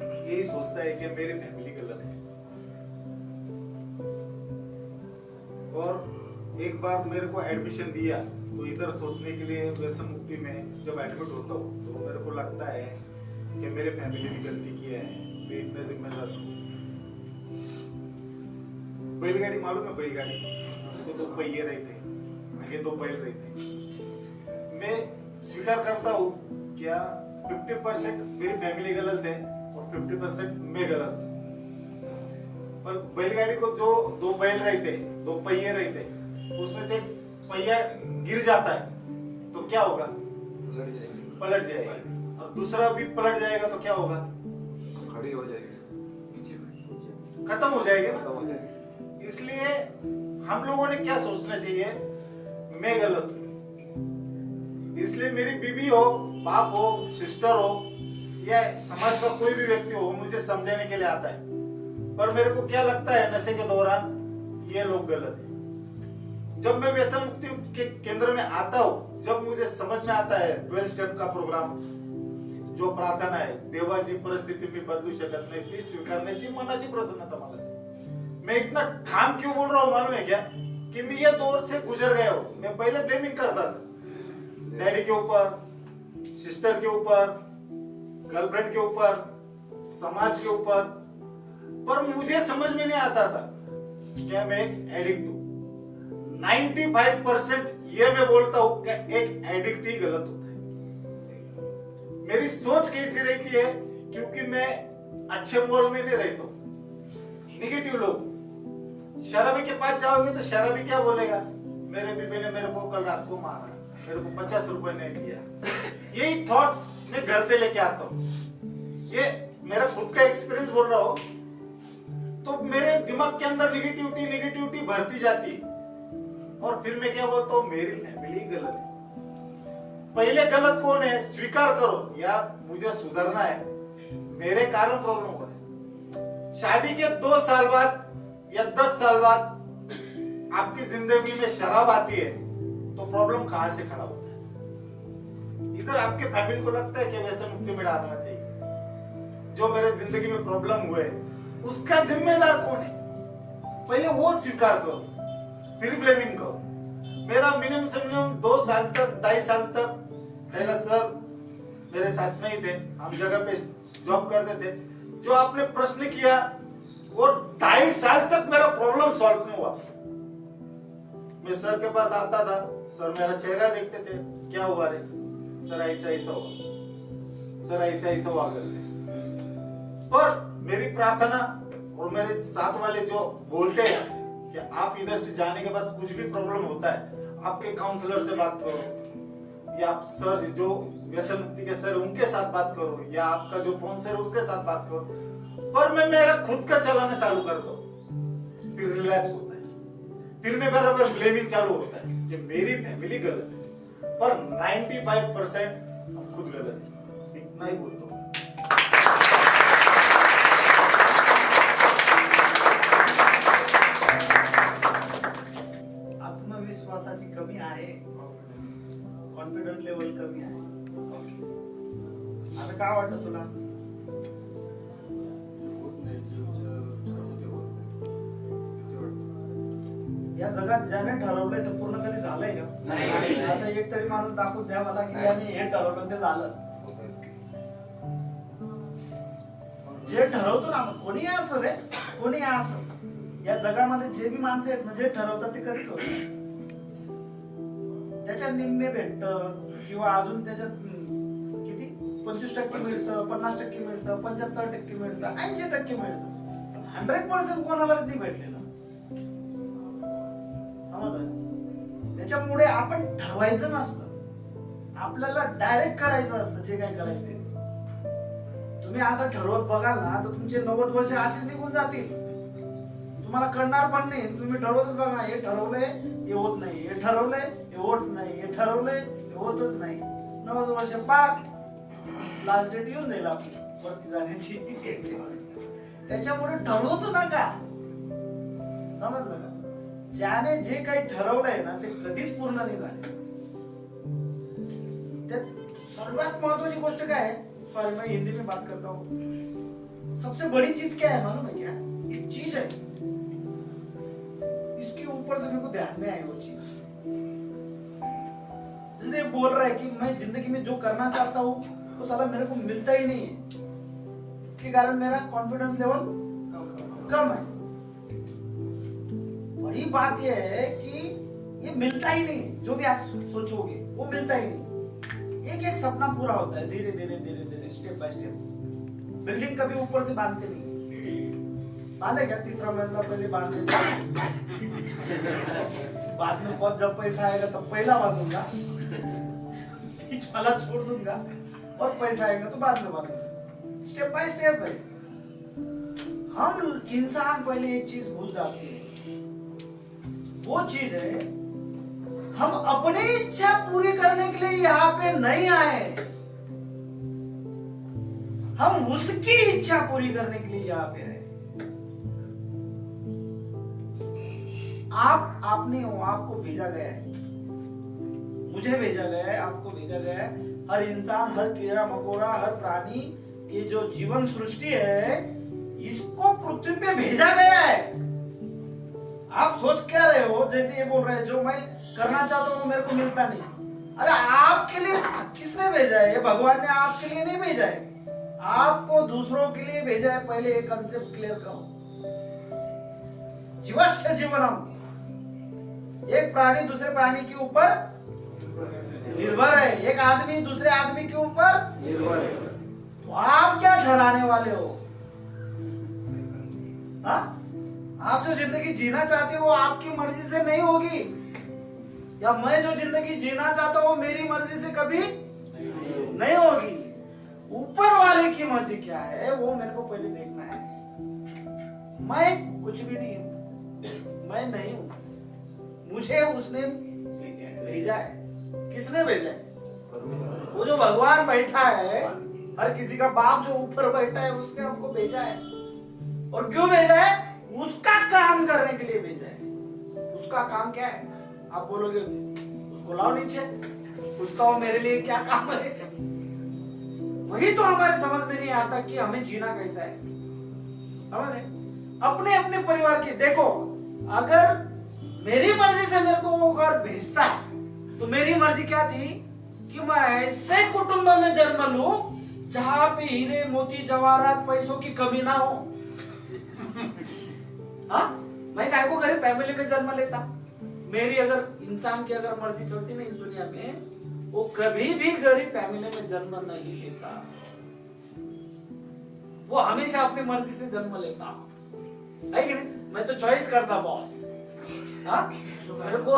यही सोचता है कि मेरी फैमिली गलत है, और एक बार मेरे को एडमिशन दिया तो इधर सोचने के लिए व्यसन मुक्ति में जब एडमिट होता हूँ तो मेरे को लगता है कि मेरे फैमिली ने गलती किया है, मैं इतने जिम्मेदार हूँ। बैलगाड़ी मालूम है? बैलगाड़ी, उसको 2 पहिए रहते हैं, आगे 2 बैल रहते हैं। मैं स्वीकार करता हूँ क्या 50% मेरी फैमिली गलत है और 50% मैं गलत हूँ। पर बैलगाड़ी को जो 2 बैल रहते हैं, 2 पहिए रहते हैं, उसमें से एक पहिया गिर जाता है तो क्या होगा? पलट जाएगा। और दूसरा भी पलट जाएगा तो क्या होगा? खड़ी हो जाएगी, खत्म हो जाएगा खत्म हो ना। जाएगी। इसलिए हम लोगों ने क्या सोचना चाहिए? मैं गलत हूं, इसलिए मेरी बीवी हो, बाप हो, सिस्टर हो या समाज का कोई भी व्यक्ति हो मुझे समझाने के लिए आता है। पर मेरे को क्या लगता है नशे के दौरान ये लोग गलत है। जब मैं व्यसन मुक्ति के केंद्र में आता हूँ, जब मुझे समझ में आता है 12 स्टेप का प्रोग्राम, जो प्रार्थना आहे, देवाची परिस्थिती मी बदलू शकत नाही ती स्वीकारण्याची मनाची प्रसन्नता मला दे। मैं इतना ठाम क्यों बोल रहा हूँ मालूम है क्या? कि मैं ये दौर से गुजर गया हूँ। मैं पहले ब्लेमिंग करता था डैडी के ऊपर, सिस्टर के ऊपर, गर्लफ्रेंड के ऊपर, समाज के ऊपर, पर मुझे समझ में नहीं आता था क्या मैं एक एडिक्ट हूँ। 95% ये मैं बोलता हूँ कि एक एडिक्ट ही गलत होता है। मेरी सोच कैसी रहती है? क्योंकि मैं अच्छे माहौल में नहीं रहता हूँ। निगेटिव लोग, शराबी के पास जाओगे तो शराबी क्या बोलेगा? मेरे बीबी ने मेरे को कल रात को मारा, मेरे को 50 रुपए नहीं दिया। यही थॉट्स मैं घर पे लेके आता हूँ। ये मेरा खुद का एक्सपीरियंस बोल रहा हूँ। तो मेरे दिमाग के अंदर निगेटिविटी भरती जाती है और फिर मैं क्या बोलता हूँ? मेरी फैमिली गलत है। पहले गलत कौन है? स्वीकार करो यार मुझे सुधरना है, मेरे कारण प्रॉब्लम हो रहा है। शादी के 2 साल बाद या 10 साल बाद आपकी जिंदगी में शराब आती है तो प्रॉब्लम कहां से खड़ा होता है? इधर आपके फैमिली को लगता है कि व्यसन मुक्ति में डालना चाहिए। जो मेरे जिंदगी में प्रॉब्लम हुए उसका जिम्मेदार कौन है? पहले वो स्वीकार करो, फिर ब्लेमिंग करो। मेरा मिनिमम से मिनिमम 2 साल तक, 2.5 साल तक पहला सर मेरे साथ में ही थे, हम जगह पे जॉब करते थे। जो आपने प्रश्न किया वो 2.5 साल तक मेरा प्रॉब्लम सॉल्व नहीं हुआ। मैं सर के पास आता था, सर मेरा चेहरा देखते थे, क्या हुआ रे? सर ऐसा ऐसा हुआ, सर ऐसा ऐसा हुआ करते। पर मेरी प्रार्थना और मेरे साथ वाले जो बोलते हैं कि आप इधर से जाने के बाद कुछ भी प्रॉब्लम होता है आपके काउंसलर से बात करो, या आप सर जो व्यसन मुक्ति के सर उनके साथ बात करो, या आपका जो स्पॉन्सर है उसके साथ बात करो। पर मैं मेरा खुद का चलाना चालू करता हूँ, फिर रिलैप्स होता है, फिर मैं बराबर ब्लेमिंग चालू होता है कि मेरी फैमिली गलत है। पर 95% हम खुद गलत है, इतना ही बोलता हूँ। आत्मविश्वासाची कमी आहे, कॉन्फिडन्स लेवल कमी आहे, असं का वाटतं तुला? या जगात ज्याने ठरवलंय ते पूर्ण कधी झालंय का? नाही. असं एक तरी माणूस दाखवून द्या मला की याने हे ठरवलं ते झालं. जे ठरवतो ना, कोणी असं रे, कोणी असं, या जगामध्ये जे बी माणसं आहेत ना जे ठरवतात ते कधीच होत नाही. त्याच्यात निम्मे भेटत किंवा अजून त्याच्यात किती 25% मिळतं, 50% मिळतं, 75% मिळतं, 80% मिळतं. 100% कोणालाच नाही भेटलेलं. समजलं? त्याच्यामुळे आपण ठरवायचं नसतं, आपल्याला डायरेक्ट करायचं असतं जे काही करायचंय. तुम्ही असं ठरवत बघाल ना तर तुमचे 90 वर्ष असेच निघून जातील, तुम्हाला कळणार पण नाही. तुम्ही ठरवतच बघा, हे ठरवलंय हे होत नाही, हे ठरवलंय हे होत नाही, हे ठरवलंय हे होतच नाही. 90 वर्ष पार लास्ट डेट येऊन जाईल आपली वरती जाण्याची. त्याच्यामुळे ठरवूच नका. समजलं का? ज्याने जे काही ठरवलंय ना ते कधीच पूर्ण नाही झाले. त्यात सर्वात महत्वाची गोष्ट काय है? सॉरी मैं हिंदी में बात करता हूँ. सबसे बड़ी चीज क्या है मालूम है क्या? एक चीज है, इसके ऊपर से मेरे को ध्यान में आई वो चीज. जैसे बोल रहा है कि मैं जिंदगी में जो करना चाहता हूँ वो साला मेरे को मिलता ही नहीं है. जिसके कारण मेरा कॉन्फिडेंस लेवल कम है। बड़ी बात यह है कि ये मिलता ही नहीं, जो भी आप सोचोगे वो मिलता ही नहीं। एक एक सपना पूरा होता है धीरे धीरे धीरे धीरे, स्टेप बाय स्टेप। बिल्डिंग कभी ऊपर से बांधते नहीं, बांधे क्या 3रा महीना पहले बांध देते, बाद में बहुत जब पैसा आएगा तब पहला बांधूंगा, बीच वाला छोड़ दूंगा, और पैसा आएगा तो बाद में बांधूंगा। स्टेप बाय स्टेप है। हम इंसान पहले एक चीज भूल जाते हैं, वो चीज है हम अपनी इच्छा पूरी करने के लिए यहाँ पे नहीं आए, हम उसकी इच्छा पूरी करने के लिए यहाँ पे आए। आप नहीं हो, आपको भेजा गया है, मुझे भेजा गया है, आपको भेजा गया है। हर इंसान, हर कीड़ा मकोड़ा, हर प्राणी, ये जो जीवन सृष्टि है, इसको पृथ्वी पे भेजा गया है। आप सोच क्या रहे हो, जैसे ये बोल रहे हैं जो मैं करना चाहता हूँ वो मेरे को मिलता नहीं। अरे आपके लिए किसने भेजा है? ये भगवान ने आपके लिए नहीं भेजा है, आपको दूसरों के लिए भेजा है। पहले एक कंसेप्ट क्लियर करो। जीवस्य जीवनम, एक प्राणी दूसरे प्राणी के ऊपर निर्भर है, एक आदमी दूसरे आदमी के ऊपर निर्भर है। तो आप क्या ठहराने वाले हो? हाँ? आप जो जिंदगी जीना चाहते हो वो आपकी मर्जी से नहीं होगी, या मैं जो जिंदगी जीना चाहता हूं वो मेरी मर्जी से कभी नहीं होगी। ऊपर वाले की मर्जी क्या है वो मेरे को पहले देखना है। मैं कुछ भी नहीं हूं, मैं नहीं हूं, मुझे उसने भेजा है। किसने भेजा है? वो जो भगवान बैठा है, हर किसी का बाप जो ऊपर बैठा है, उसने हमको भेजा है। और क्यों भेजा है? उसका काम करने के लिए भेजा है। उसका काम क्या है? आप बोलोगे उसको लाओ नीचे, पूछता हूं मेरे लिए क्या काम है। वही तो हमारे समझ में नहीं आता कि हमें जीना कैसा है। समझ रहे? अपने अपने परिवार की देखो, अगर मेरी मर्जी से मेरे को वो घर भेजता है तो मेरी मर्जी क्या थी कि मैं ऐसे कुटुंब में जन्म लूं जहां पे हीरे मोती जवाहरात पैसों की कमी ना हो। हाँ, मैं काय को गरीब फैमिली में जन्म लेता। मेरी अगर इंसान की अगर मर्जी चलती नहीं इस दुनिया में, वो कभी भी गरीब फैमिली में जन्म नहीं लेता, वो हमेशा अपनी मर्जी से जन्म लेता है कि नहीं? मैं तो चॉइस करता बॉस। हाँ, मेरे को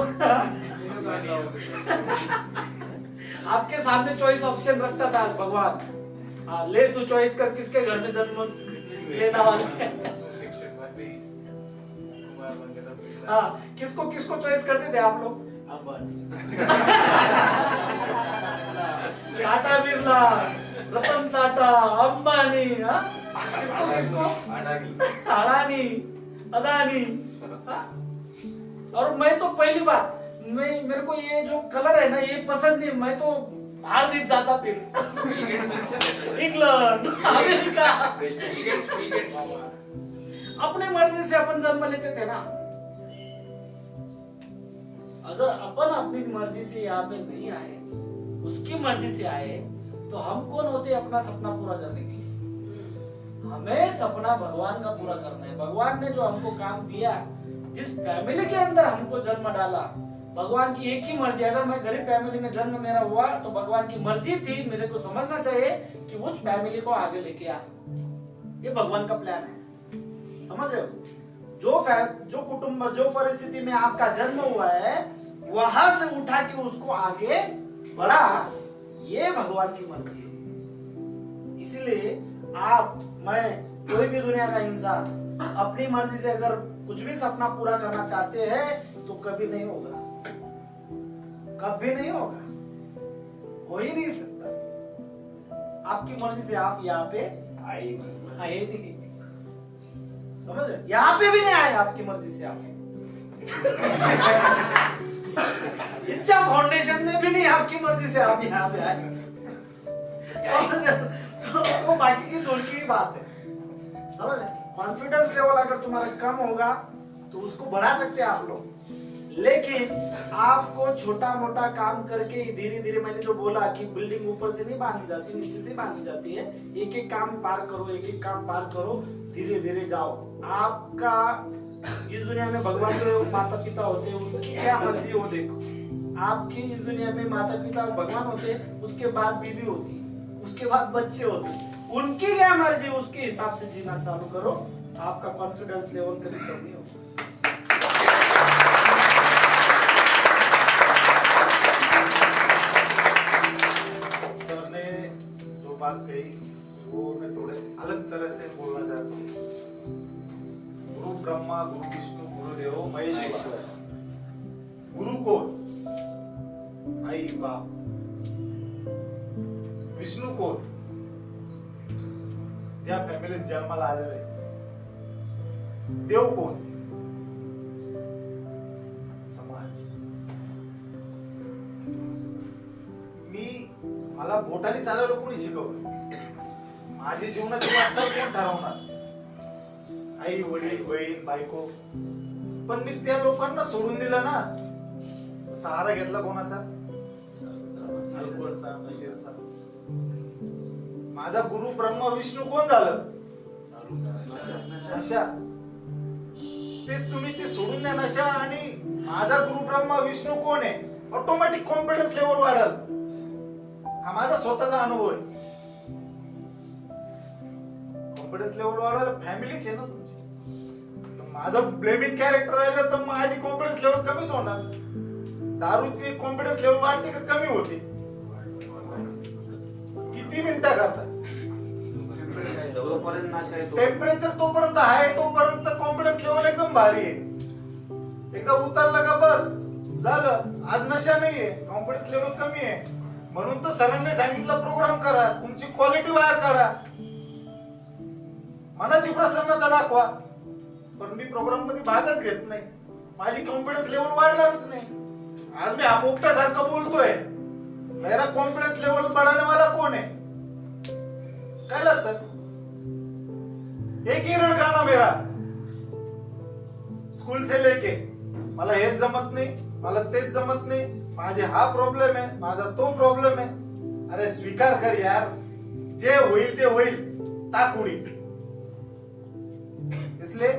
आपके सामने चॉइस ऑप्शन रखता था भगवान। हाँ, ले तू चॉइस कर किसके घर में जन्म लेना वाला है। हाँ, किसको किसको चॉइस करते थे आप लोग? टाटा बिरला, रतन टाटा, अंबानी, हाँ? किसको किसको? अडानी, अदानी। हाँ? और मैं तो पहली बार मेरे को ये जो कलर है ना ये पसंद नहीं, मैं तो बाहर देश जाता फिर इंग्लैंड, अमेरिका। अपने मर्जी से अपन जन्म लेते थे ना। अगर अपन अपनी मर्जी से यहाँ पे नहीं आए, उसकी मर्जी से आए, तो हम कौन होते अपना सपना पूरा करने के लिए? हमें सपना भगवान का पूरा करना है। भगवान ने जो हमको काम दिया, जिस फैमिली के अंदर हमको जन्म डाला, भगवान की एक ही मर्जी। अगर मैं गरीब फैमिली में जन्म मेरा हुआ तो भगवान की मर्जी थी, मेरे को समझना चाहिए कि उस फैमिली को आगे लेके आ। ये भगवान का प्लान है, समझ रहे हो? जो कुटुंब, जो परिस्थिति में आपका जन्म हुआ है, वहां से उठा के उसको आगे बढ़ा, ये भगवान की मर्जी है। इसलिए आप, मैं, कोई भी दुनिया का इंसान अपनी मर्जी से अगर कुछ भी सपना पूरा करना चाहते हैं तो कभी नहीं होगा, कभी नहीं होगा, हो ही नहीं सकता। आपकी मर्जी से आप यहाँ पे आए नहीं, समझ रहे? यहाँ पे भी नहीं आए आपकी मर्जी से आप। इच्छा फाउंडेशन में भी नहीं आपकी मर्जी से आप यहाँ पे आए। तो वो बाकी की दूर की बात है, समझ रहे? कॉन्फिडेंस लेवल अगर तुम्हारा कम होगा तो उसको बढ़ा सकते हैं आप लोग, लेकिन आपको छोटा मोटा काम करके धीरे धीरे, मैंने जो बोला कि बिल्डिंग ऊपर से नहीं बांधी जाती, नीचे से बांधी जाती है। एक एक काम पार करो, एक एक काम पार करो, धीरे धीरे जाओ। आपका इस दुनिया में भगवान के माता पिता होते हैं, उनकी क्या मर्जी हो देखो। आपकी इस दुनिया में माता पिता भगवान होते हैं, उसके बाद बीवी होती है, उसके बाद बच्चे होते हैं, उनकी क्या मर्जी, उसके हिसाब से जीना चालू करो। आपका कॉन्फिडेंस लेवल कभी कम नहीं होगा। सर ने जो बात कही वो मैं थोड़े अलग तरह से बोलना चाहता हूँ। गुरु ब्रह्मा, गुरु विष्णु, गुरुदेव महेश्वर। गुरु कौन? आई बाप। विष्णू कोण? ज्या फॅमिलीत जन्माला आलेले. देव कोण? समाज. मला बोटाने चालायला कोणी शिकवलं? माझी जीवनाची वाटचाल कोण ठरवणार? आई, वडील, बहीण, बायको. पण मी त्या लोकांना सोडून दिलं ना. सहारा घेतला कोणाचा? अल्कोहलचा, नशेचा. माझा गुरु ब्रह्मा विष्णू कोण झालं? नशा. तेच तुम्ही ते सोडून द्या नशा, आणि माझा गुरु ब्रह्मा विष्णू कोण आहे? ऑटोमॅटिक कॉन्फिडन्स लेवल वाढल. हा माझा स्वतःचा अनुभव आहे. कॉन्फिडन्स लेवल वाढायला फॅमिलीच आहे ना तुमची. माझं ब्लेमिंग कॅरेक्टर राहिलं तर माझी कॉन्फिडन्स लेवल कमीच होणार. दारूची कॉन्फिडन्स लेवल वाढते का कमी होते? किती मिनिटं करता? टेम्परेचर तोपर्यंत आहे, तोपर्यंत कॉन्फिडन्स लेवल एकदम भारी आहे. एकदा उतरलं का बस झालं. आज नशा नाहीये, कॉन्फिडन्स लेवल कमी आहे. म्हणून तर सरांनी सांगितलं प्रोग्राम करा, तुमची क्वालिटी बाहेर काढा, मनाची प्रसन्नता दाखवा. पण मी प्रोग्राम मध्ये भागच घेत नाही, माझी कॉन्फिडन्स लेवल वाढणारच नाही. आज मी हा मोठ्यासारखं बोलतोय, मेरा कॉन्फिडन्स लेवल बढ़ाने वाला कौन है? कैलाश सर. एक ही रण गाना मेरा स्कूल से लेके. मला हेच जमत नाही, मला तेच जमत नाही, माझे हा प्रॉब्लेम आहे, माझा तो प्रॉब्लेम आहे. अरे स्वीकार कर यार, जे होईल ते होईल, टाक उडी. इसलिए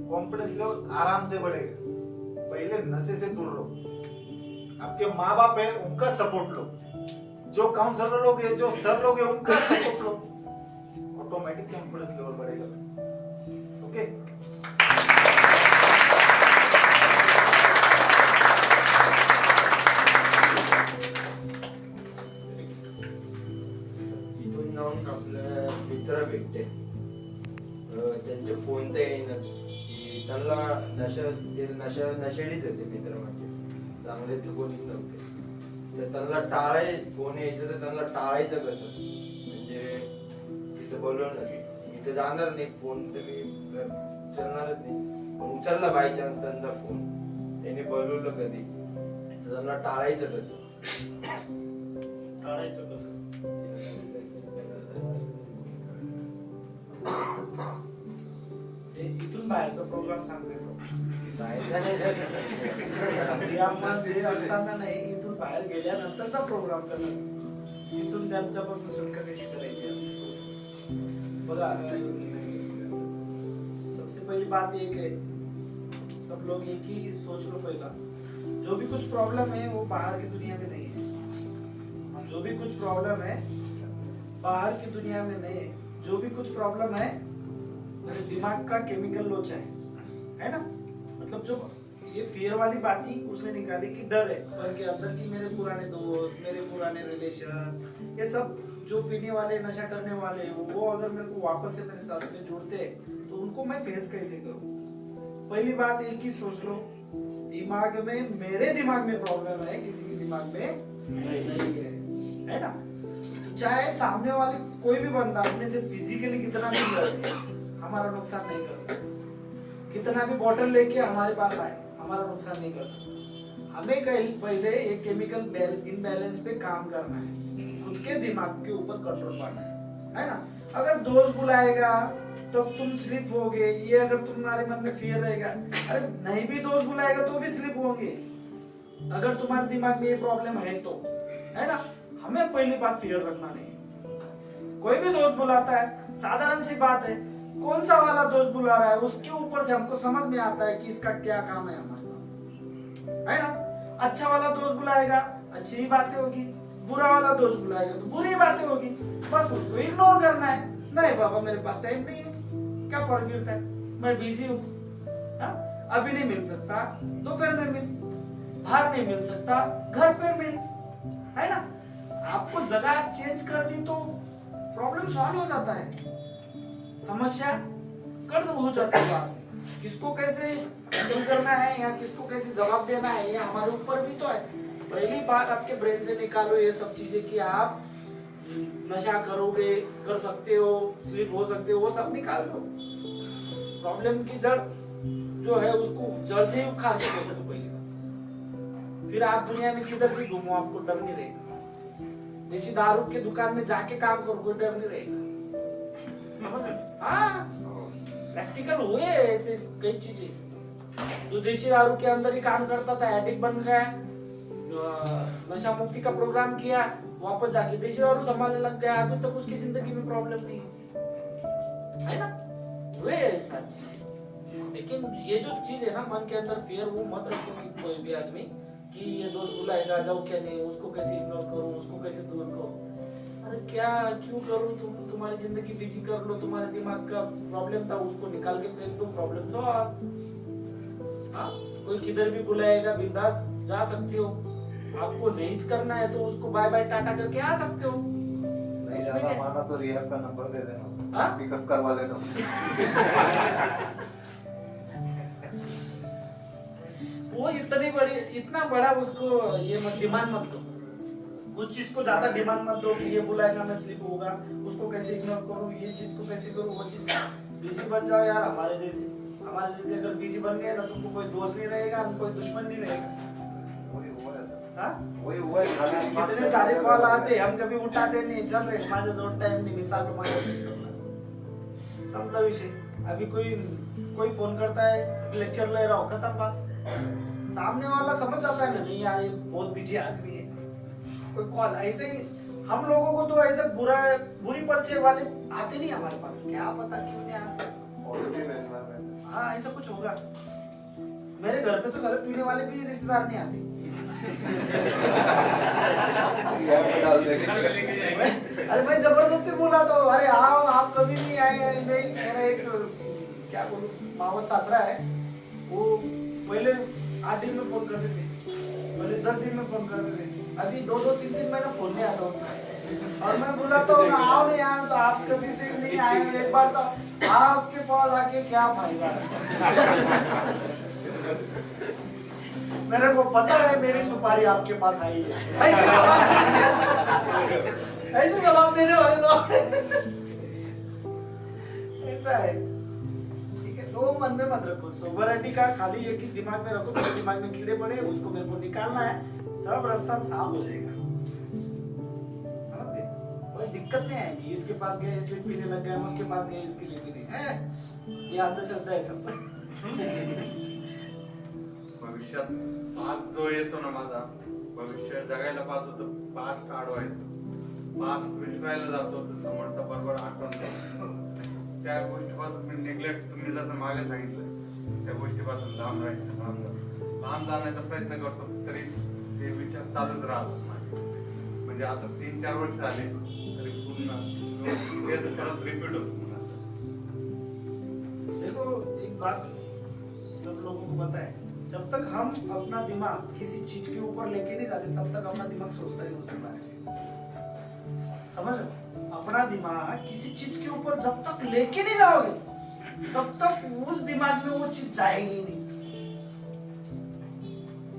कॉन्फिडेंस लेवल आराम से बढ़ेगा. पहले नशे से दूर रहो. आपके माँ बाप है, उनका सपोर्ट लो. जो काउंसलर लोग हैं, जो सर लोग हैं, उनका सपोर्ट लो. ऑटोमेटिक कॉन्फिडेंस लेवल बढ़ेगा. ओके. इथून जाऊन आपल्या मित्र भेटते, त्यांचे फोन तर येईनच की त्यांना नशेडीच होते मित्र, म्हणजे चांगले तर कोणीच नव्हते. तर त्यांना फोन यायचं तर त्यांना टाळायचं कसं? म्हणजे तिथं बोलवलं, इथं जाणार नाही, फोन तर मी उचलणारच नाही. पण उचलला बाय चान्स त्यांचा फोन, त्याने बोलवलं कधी, तर त्यांना टाळायचं कसं? टाळायचं कसं? इथून बाहेरचा प्रोग्राम सांगते असताना नाही, इथून बाहेर गेल्यानंतरचा प्रोग्राम कसा, इथून त्यांच्यापासून सुटका कशी करायची असते. बघा, सबसे पहली बात ये कि सब लोग एक ही सोच लो. पहला, जो भी कुछ प्रॉब्लम है वो बाहर की दुनिया में नहीं है. जो भी कुछ प्रॉब्लम है बाहर की दुनिया में नहीं है. जो भी कुछ प्रॉब्लम है मेरे दिमाग का केमिकल लोचा है ना. मतलब जो ये फियर वाली बात ही उसने निकाली कि डर है उनके अंदर की मेरे पुराने दोस्त, मेरे पुराने रिलेशन, ये सब जो पीने वाले, नशा करने वाले, वो अगर मेरे को वापस से मेरे साथ में जुड़ते तो उनको मैं फेस कैसे करूं. पहली बात एक ही सोच लो, दिमाग में, मेरे दिमाग में प्रॉब्लम है, किसी के दिमाग में नहीं है ना. चाहे सामने वाले कोई भी बंदा अपने से फिजिकली कितना भी लड़े, हमारा नुकसान नहीं कर सकता. कितना भी बॉटल लेके हमारे पास आए, हमारा नुकसान नहीं कर सकता. हमें पहले एक केमिकल इनबैलेंस पे काम करना है, खुद के दिमाग के ऊपर कंट्रोल पाना है ना. अगर दोस्त बुलाएगा तो तुम स्लिप होगे, ये अगर तुम्हारे मन में फियर रहेगा, अरे नहीं भी दोस्त बुलाएगा तो भी स्लिप होंगे. अगर तुम्हारे दिमाग में ये प्रॉब्लम है तो, है ना, हमें पहली बात क्लियर रखना नहीं है। कोई भी दोस्त बुलाता है, साधारण सी बात है, कौन सा वाला दोस्त बुला रहा है उसके ऊपर से हमको समझ में आता है कि इसका क्या काम है हमारे पास, है ना। अच्छा वाला दोस्त बुलाएगा, अच्छी ही बातें होगी, बुरा वाला दोस्त बुलाएगा तो बुरी बातें होगी, बस उसको इग्नोर करना है। नहीं बाबा मेरे पास टाइम नहीं है, क्या फर्क गिरता है, मैं बिजी हूँ, अभी नहीं मिल सकता, दोपहर में मिल, बाहर नहीं मिल सकता, घर पे मिल, है ना। आपको जगह चेंज कर दी तो प्रॉब्लम सॉल्व हो जाता है, समस्या खत्म हो जाती है वहां से। किसको कैसे हैंडल करना है या किसको कैसे जवाब देना है ये हमारे ऊपर भी तो है। पहली बात आपके ब्रेन से निकालो ये सब चीजें कि आप नशा करोगे, कर सकते हो, स्लीप हो सकते हो, वो सब निकाल लो। प्रॉब्लम की जड़ जो है उसको जड़ से ही उखाड़ के देखो तो पहली बात। फिर आप दुनिया में किधर भी घूमो आपको डर नहीं रहेगा। देसी दारू के दुकान में जाके काम करो, कोई डर नहीं रहेगा, समझ रहे? हाँ, प्रैक्टिकल हुए ऐसे कई चीजें। जो देसी दारू के अंदर ही काम करता था, एडिक्ट बन गया, नशा मुक्ति का प्रोग्राम किया, वापस जाके देसी दारू संभालने लग गया, अभी तक उसकी जिंदगी में प्रॉब्लम नहीं है ना। वे ऐसा चीज, लेकिन ये जो चीज है ना मन के अंदर फियर, वो मत रखो कि कोई भी आदमी कि ये दोस्त बुलाएगा जाओ क्या नहीं, उसको कैसे इग्नोर करूं, उसको कैसे दूर करूं। अरे क्या क्यों करूं, तुम्हारी जिंदगी बिजी कर लो, तुम्हारे दिमाग का प्रॉब्लम था उसको निकाल के फेंक दो, प्रॉब्लम सॉल्व। हाँ, कोई किधर भी बुलाएगा बिंदास जा सकते हो, आपको नहीं करना है तो उसको बाय बाय टाटा करके आ सकते हो। नहीं ज्यादा माना तो रिहैब का नंबर दे देना, हाँ? पिकअप करवा लेना। वो इतना बड़ा उसको ये मत डिमांड मत दो, उस चीज को ज्यादा डिमांड मत दो कि ये बुलाएगा मैं स्लिप होगा, उसको कैसे इग्नोर करूं, ये चीज को कैसे करूं, वो चीज। बिजी बन जाओ यार, हमारे जैसे अगर बिजी बन गए ना तुमको कोई दोस्त नहीं रहेगा, कोई दुश्मन नहीं रहेगा। वही हुआ है खाली दिमाग कितने से सारे अलग कॉल अलग आते, हम कभी उठाते नहीं, चल रहे माझ्या जोड टाइम नहीं, मिसाल तो संपला विषय। अभी कोई फोन करता है, लेक्चर ले रहा हो, खत्म बात। सामने वाला समझ जाता है ना, नहीं यार ये बहुत बिजी आदमी है। कोई कॉल ऐसे ही, हम लोगों को तो ऐसे बुरी परिचय वाले आते नहीं हमारे पास, क्या पता क्यों नहीं आते। Positive environment. हाँ ऐसा कुछ होगा। मेरे घर पे तो सारे पीने वाले भी रिश्तेदार नहीं आते। डाल देंगे। अरे मैं जबरदस्ती बोला तो, अरे आओ आप कभी नहीं आए। मेरा एक क्या बोलूं मावस सासरा है, वो पहले 8 दिन में फोन करते थे, पहले 10 दिन में फोन करते थे, अभी 2-2, 3-3 महीना फोन नहीं आता उनका। और मैं बोला तो आओ नहीं आए, तो आप कभी से नहीं आए, एक बार तो आपके पास आके क्या फायदा। मेरे को पता है मेरी सुपारी आपके पास आई है, ऐसे जवाब देने वाले लोग। ऐसा है, ठीक है। तो मन में मत रखो, सोबरिटी का खाली एक ही दिमाग में रखो, मेरे दिमाग में कीड़े पड़े उसको मेरे को निकालना है, सब रास्ता साफ हो जाएगा। कोई दिक्कत नहीं आएगी, इसके पास गए इसलिए पीने लग गए, उसके पास गए इसके लिए पीने है, ये अंधश्रद्धा है सब। भविष्यात आज जो येतो ना माझा, भविष्य जगायला पाहतो तर पास्ट आडवायचो, पास्ट विसरायला जातो तर समोरचा बरोबर आठवण त्या गोष्टीपासून मी नेग्लेक्ट, तुम्ही जसं मागे सांगितलं त्या गोष्टीपासून लांब राहायचं, लांब जाण्याचा प्रयत्न करतो, तरी हे विचार चालूच राहतात माझे. म्हणजे आता 3-4 वर्ष झाले तरी पुन्हा तेच परत रिपीट होत. देखो एक बात सब लोगों को पता है, जब तक हम अपना दिमाग किसी चीज के ऊपर लेके नहीं जाते तब तक अपना दिमाग सोचता ही उसके बारे में, समझ लो। अपना दिमाग किसी चीज के ऊपर जब तक लेके नहीं जाओगे तब तक उस दिमाग में वो चीज जाएगी नहीं।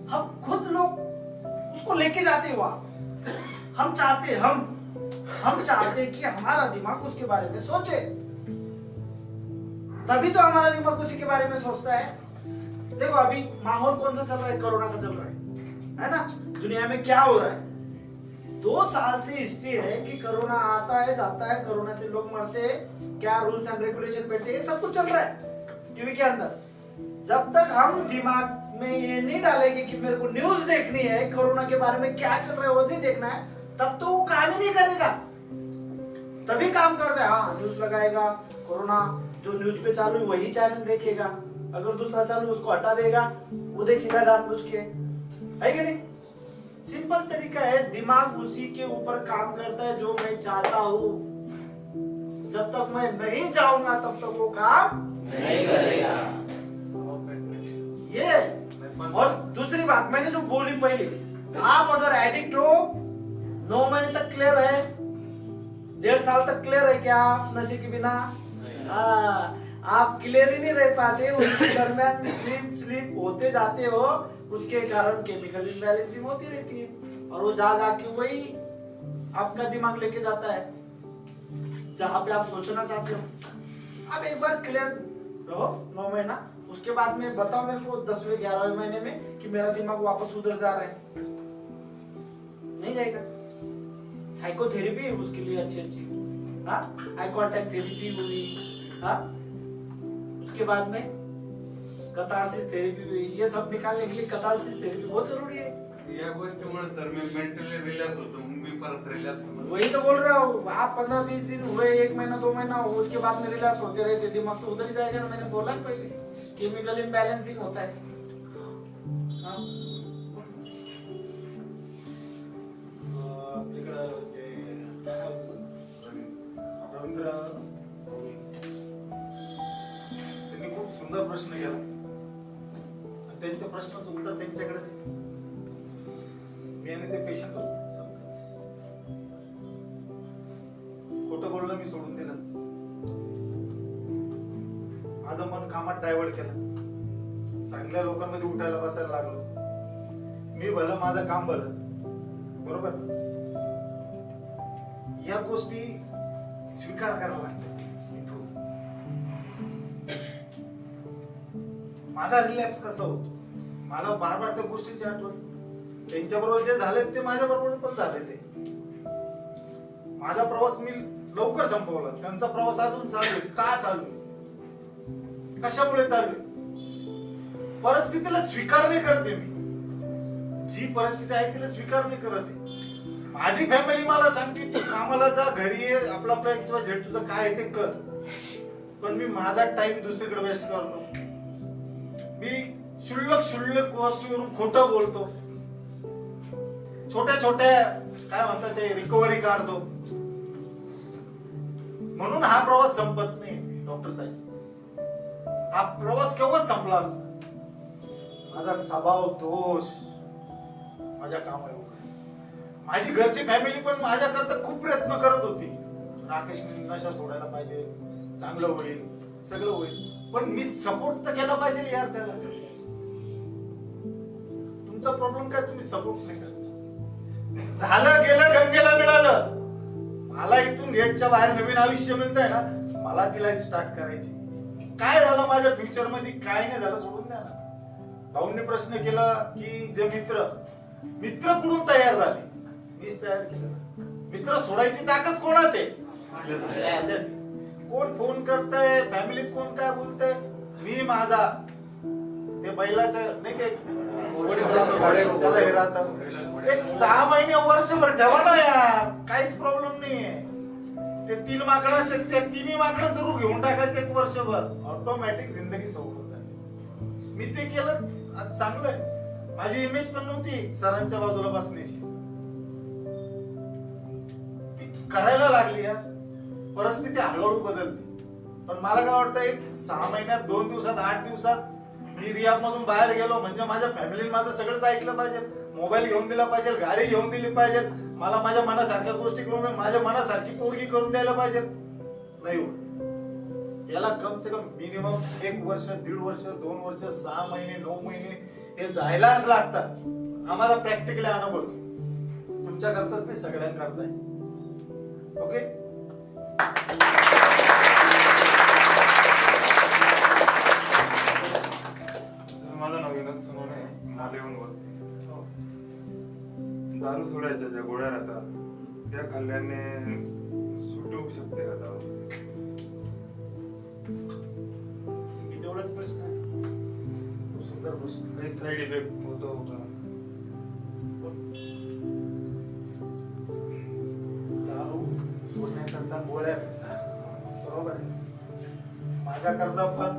हम खुद लोग उसको लेके जाते हुआ, हम चाहते कि हमारा दिमाग उसके बारे में सोचे, तभी तो हमारा दिमाग उसी के बारे में सोचता है। देखो अभी माहौल कौन सा चल रहा है, कोरोना का चल रहा है ना, दुनिया में क्या हो रहा है। 2 साल से हिस्ट्री है कि कोरोना आता है जाता है, कोरोना से लोग मरते हैं, क्या रूल्स एंड रेगुलेशन बैठे, सब कुछ चल रहा है टीवी के अंदर। जब तक हम दिमाग में ये नहीं डालेंगे कि मेरे को न्यूज देखनी है, कोरोना के बारे में क्या चल रहा है वो नहीं देखना है, तब तो वो काम ही नहीं करेगा। तभी काम करता है, हाँ न्यूज लगाएगा, कोरोना जो न्यूज पे चालू है वही चैनल देखेगा, अगर दूसरा चालू उसको हटा देगा, वो देखेगा जानबूझ के, है कि नहीं? सिंपल तरीका है, दिमाग उसी के ऊपर काम करता है जो मैं चाहता हूँ। जब तक मैं नहीं चाहूंगा तब तक वो काम नहीं करेगा। ये। और दूसरी बात मैंने जो बोली पहले, आप अगर एडिक्ट हो 9 महीने तक क्लियर है, 1.5 साल तक क्लियर है क्या आप नशे के बिना? आप क्लियर ही नहीं रह पाते, उसके दरमियान स्लीप होते जाते हो, उसके कारण केमिकल इम्बैलेंसिंग होती रहती है, और वो जा जाके वही आपका दिमाग लेके जाता है जहां पे आप सोचना चाहते हो। अब एक बार क्लियर रहो 9 महीना, उसके बाद में बताओ मेरे को 10वें 11वें महीने में कि मेरा दिमाग वापस उधर जा रहा है, नहीं जाएगा। साइकोथेरेपी उसके लिए अच्छी हाँ, आई कांटेक्ट थेरेपी हुई, हाँ, उसके बाद में कतारसिस थेरेपी हुई, ये सब निकालने के लिए कतारसिस थेरेपी बहुत जरूरी है। या गोष्टीमुळे सर मी मेंटली रिलॅक्स होतो, मग मी परत रिलॅक्स होतो. वही तो बोल रहा हूँ, आप 15-20 दिन हुए, 1 महीना 2 महीना हो, उसके बाद में रिलैक्स होते रहते, दिमाग तो उधर ही जाएगा ना। मैंने बोला ना पहले, केमिकल इम्बैलेंसिंग होता है। हाँ। आपल्याकडं जे काय रवींद्र त्यांनी खूप सुंदर प्रश्न केला आणि त्यांच्या प्रश्नाचं उत्तर त्यांच्याकडेच आहे. मी आणि ते पेशंट होतो. खोटं बोलणं मी सोडून दिलं, माझं मन कामात डायव्हर्ट केलं, चांगल्या लोकांमध्ये उठायला बसायला लागलो. मी भलं माझं काम भलं, बरोबर. या गोष्टी स्वीकार करायला लागतात. इथून माझा रिलॅक्स कसा होतो, मला बार बार त्या गोष्टींची आठवण, त्यांच्याबरोबर जे झाले ते माझ्या बरोबर पण झाले. ते माझा प्रवास मी लवकर संपवला, त्यांचा प्रवास अजून चालू आहे. का चालू आहे, कशामुळे चालू आहे? परिस्थितीला स्वीकार नाही करते मी. जी परिस्थिती आहे तिला स्वीकार नाही करत आहे. माझी फॅमिली मला सांगते तू कामाला जा, घरी ये, आपला XYZ तुझं काय आहे ते कर, पण मी माझा टाइम दुसरीकडे वेस्ट करतो. मी क्षुल्लक गोष्टीवरून खोटं बोलतो, छोट्या छोट्या काय म्हणतात ते रिकव्हरी काढतो. म्हणून हा प्रवास संपत नाही डॉक्टर साहेब. हा प्रवास केव्हाच संपला असता. माझा स्वभाव दोष माझ्या कामावर, माझी घरची फॅमिली पण माझ्याकरता खूप प्रयत्न करत होती. राकेश नशा सोडायला पाहिजे, चांगलं होईल, सगळं होईल, पण मी सपोर्ट तर केला पाहिजे यार त्याला. तुमचा प्रॉब्लेम काय, तुम्ही सपोर्ट नाही करत. झालं गेलं, गंगेला मिळालं. मला इथून गेटच्या बाहेर नवीन आयुष्य मिळतंय ना, मला तिला स्टार्ट करायची. काय झालं माझ्या फ्युचर मध्ये, काय नाही झालं सोडून द्या ना. भाऊंनी प्रश्न केला की जे मित्र कुठून तयार झाले, मीच तयार केलं. मित्र सोडायची ताकद कोणात आहे? कोण फोन करतय, फॅमिलीत कोण काय बोलतय, मी माझा ते बैलाचं नाही काय त्याला हे राहतं, एक 6 महिने वर्षभर ठेवा ना यार, काहीच प्रॉब्लेम नाहीये. ते 3 माकडं असतात, त्या 3 माकडांचं रूप घेऊन टाकायचं 1 वर्षभर, ऑटोमॅटिक जिंदगी सवरून जाते. मी ते केलं, आज चांगलं आहे. माझी इमेज पण नव्हती सरांच्या बाजूला बसण्याची, ती करायला लागली यार. परिस्थिती हळूहळू बदलते. पण मला काय वाटतं, एक 6 महिन्यात, 2 दिवसात, 8 दिवसात मी रियाब मधून बाहेर गेलो म्हणजे माझ्या फॅमिलीने माझं सगळंच ऐकलं पाहिजे. मोबाईल घेऊन दिला पाहिजे, गाडी घेऊन दिली पाहिजे, मला माझ्या मनासारख्या गोष्टी करून, माझ्या मनासारखी पोरगी करून द्यायला पाहिजे. नाही होत. याला कम से कम मिनिमम 1 वर्ष, 1.5 वर्ष, 2 वर्ष, 6 महिने, 9 महिने हे जायलाच लागतात. आम्हाला प्रॅक्टिकली अनुभव, तुमच्या करताच नाही सगळ्यांकरता आहे. ओके. मला नवीनच सुनून आहे, मला येऊन बोलते. दारू सोडायच्या ज्या गोळ्या राहतात त्या खाल्ल्याने सुटू शकते का दारू? तेवढाच प्रश्न आहे. उधर घुस काही साईड इफेक्ट होतो का? दारू सोडण्याकरता गोळ्या भेटतात, बरोबर आहे. माझ्याकरता पण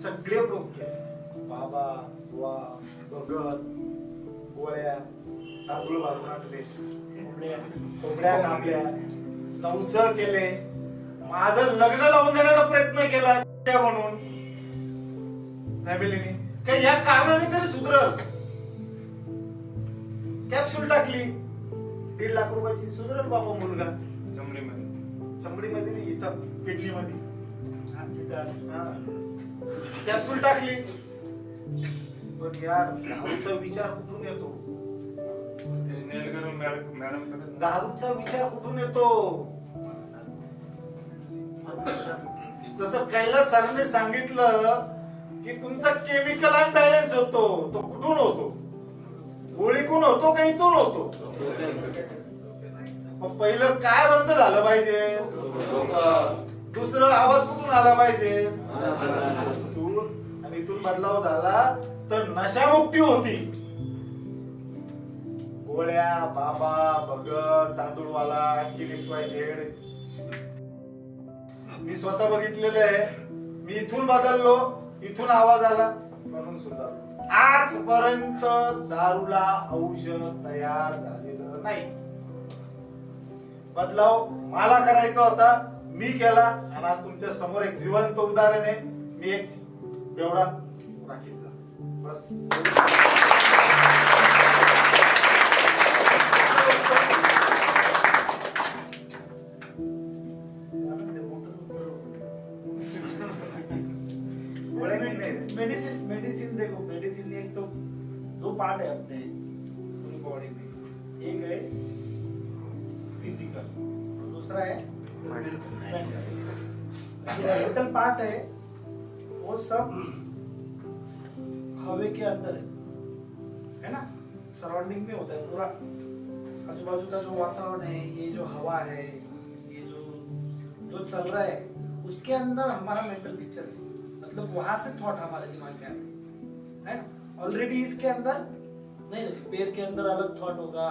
सगळे प्रूफ केले. बाबा, बुवा, भगत, गोळ्या, तांदूळ भाजून आणले, कोंबड्या कापल्या, नवस केले, माझं लग्न लावून देण्याचा प्रयत्न केला म्हणून फॅमिलीने. काही या कारणाने तरी सुधरल. कॅप्सूल टाकली 1.5 लाख रुपयाची, सुधरल बाबा मुलगा. चमडीमध्ये चमडीमध्ये नाही, इथं किडनीमध्ये आमची कॅप्सूल टाकली. पण यार दारूचा विचार कुठून येतो? नेल करून मॅडम करत दारूचा विचार कुठून येतो? जसं कैलास सरांनी सांगितलं की तुमचा केमिकल अनबॅलन्स होतो, तो कुठून होतो? गोळीकून होतो का इथून होतो? मग पहिलं काय बंद झालं पाहिजे? दुसरं आवाज कुठून आला पाहिजे? इथून. आणि इथून बदलाव झाला तर नशामुक्ती होती. गोळ्या, बाबा, भगत, तांदूळवाला, XYZ मी स्वतः बघितलेलं आहे. मी इथून बदललो, इथून आवाज आला म्हणून सुधारलो. आजपर्यंत दारूला औषध तयार झालेलं नाही. बदलाव मला करायचा होता, मी केला. आणि आज तुमच्या समोर एक जिवंत उदाहरण आहे. मी एक बेवडा राखीचा बस. मेडिसिन देखो, मेडिसिन एक तो 2 पार्ट है अपने पूरी बॉडी में. एक है फिजिकल, दूसरा है मेंटल. मेंटल पार्ट है वो सब हवा के अंदर है ना, सराउंडिंग में होता है. पूरा आजू बाजू का जो वातावरण है, ये जो हवा है, ये जो चल रहा है, उसके अंदर हमारा मेंटल पिक्चर है. मतलब वहां से थॉट हमारे दिमाग में आते है ना. ऑलरेडी इसके अंदर नहीं रहती. पैर के अंदर अलग थॉट होगा,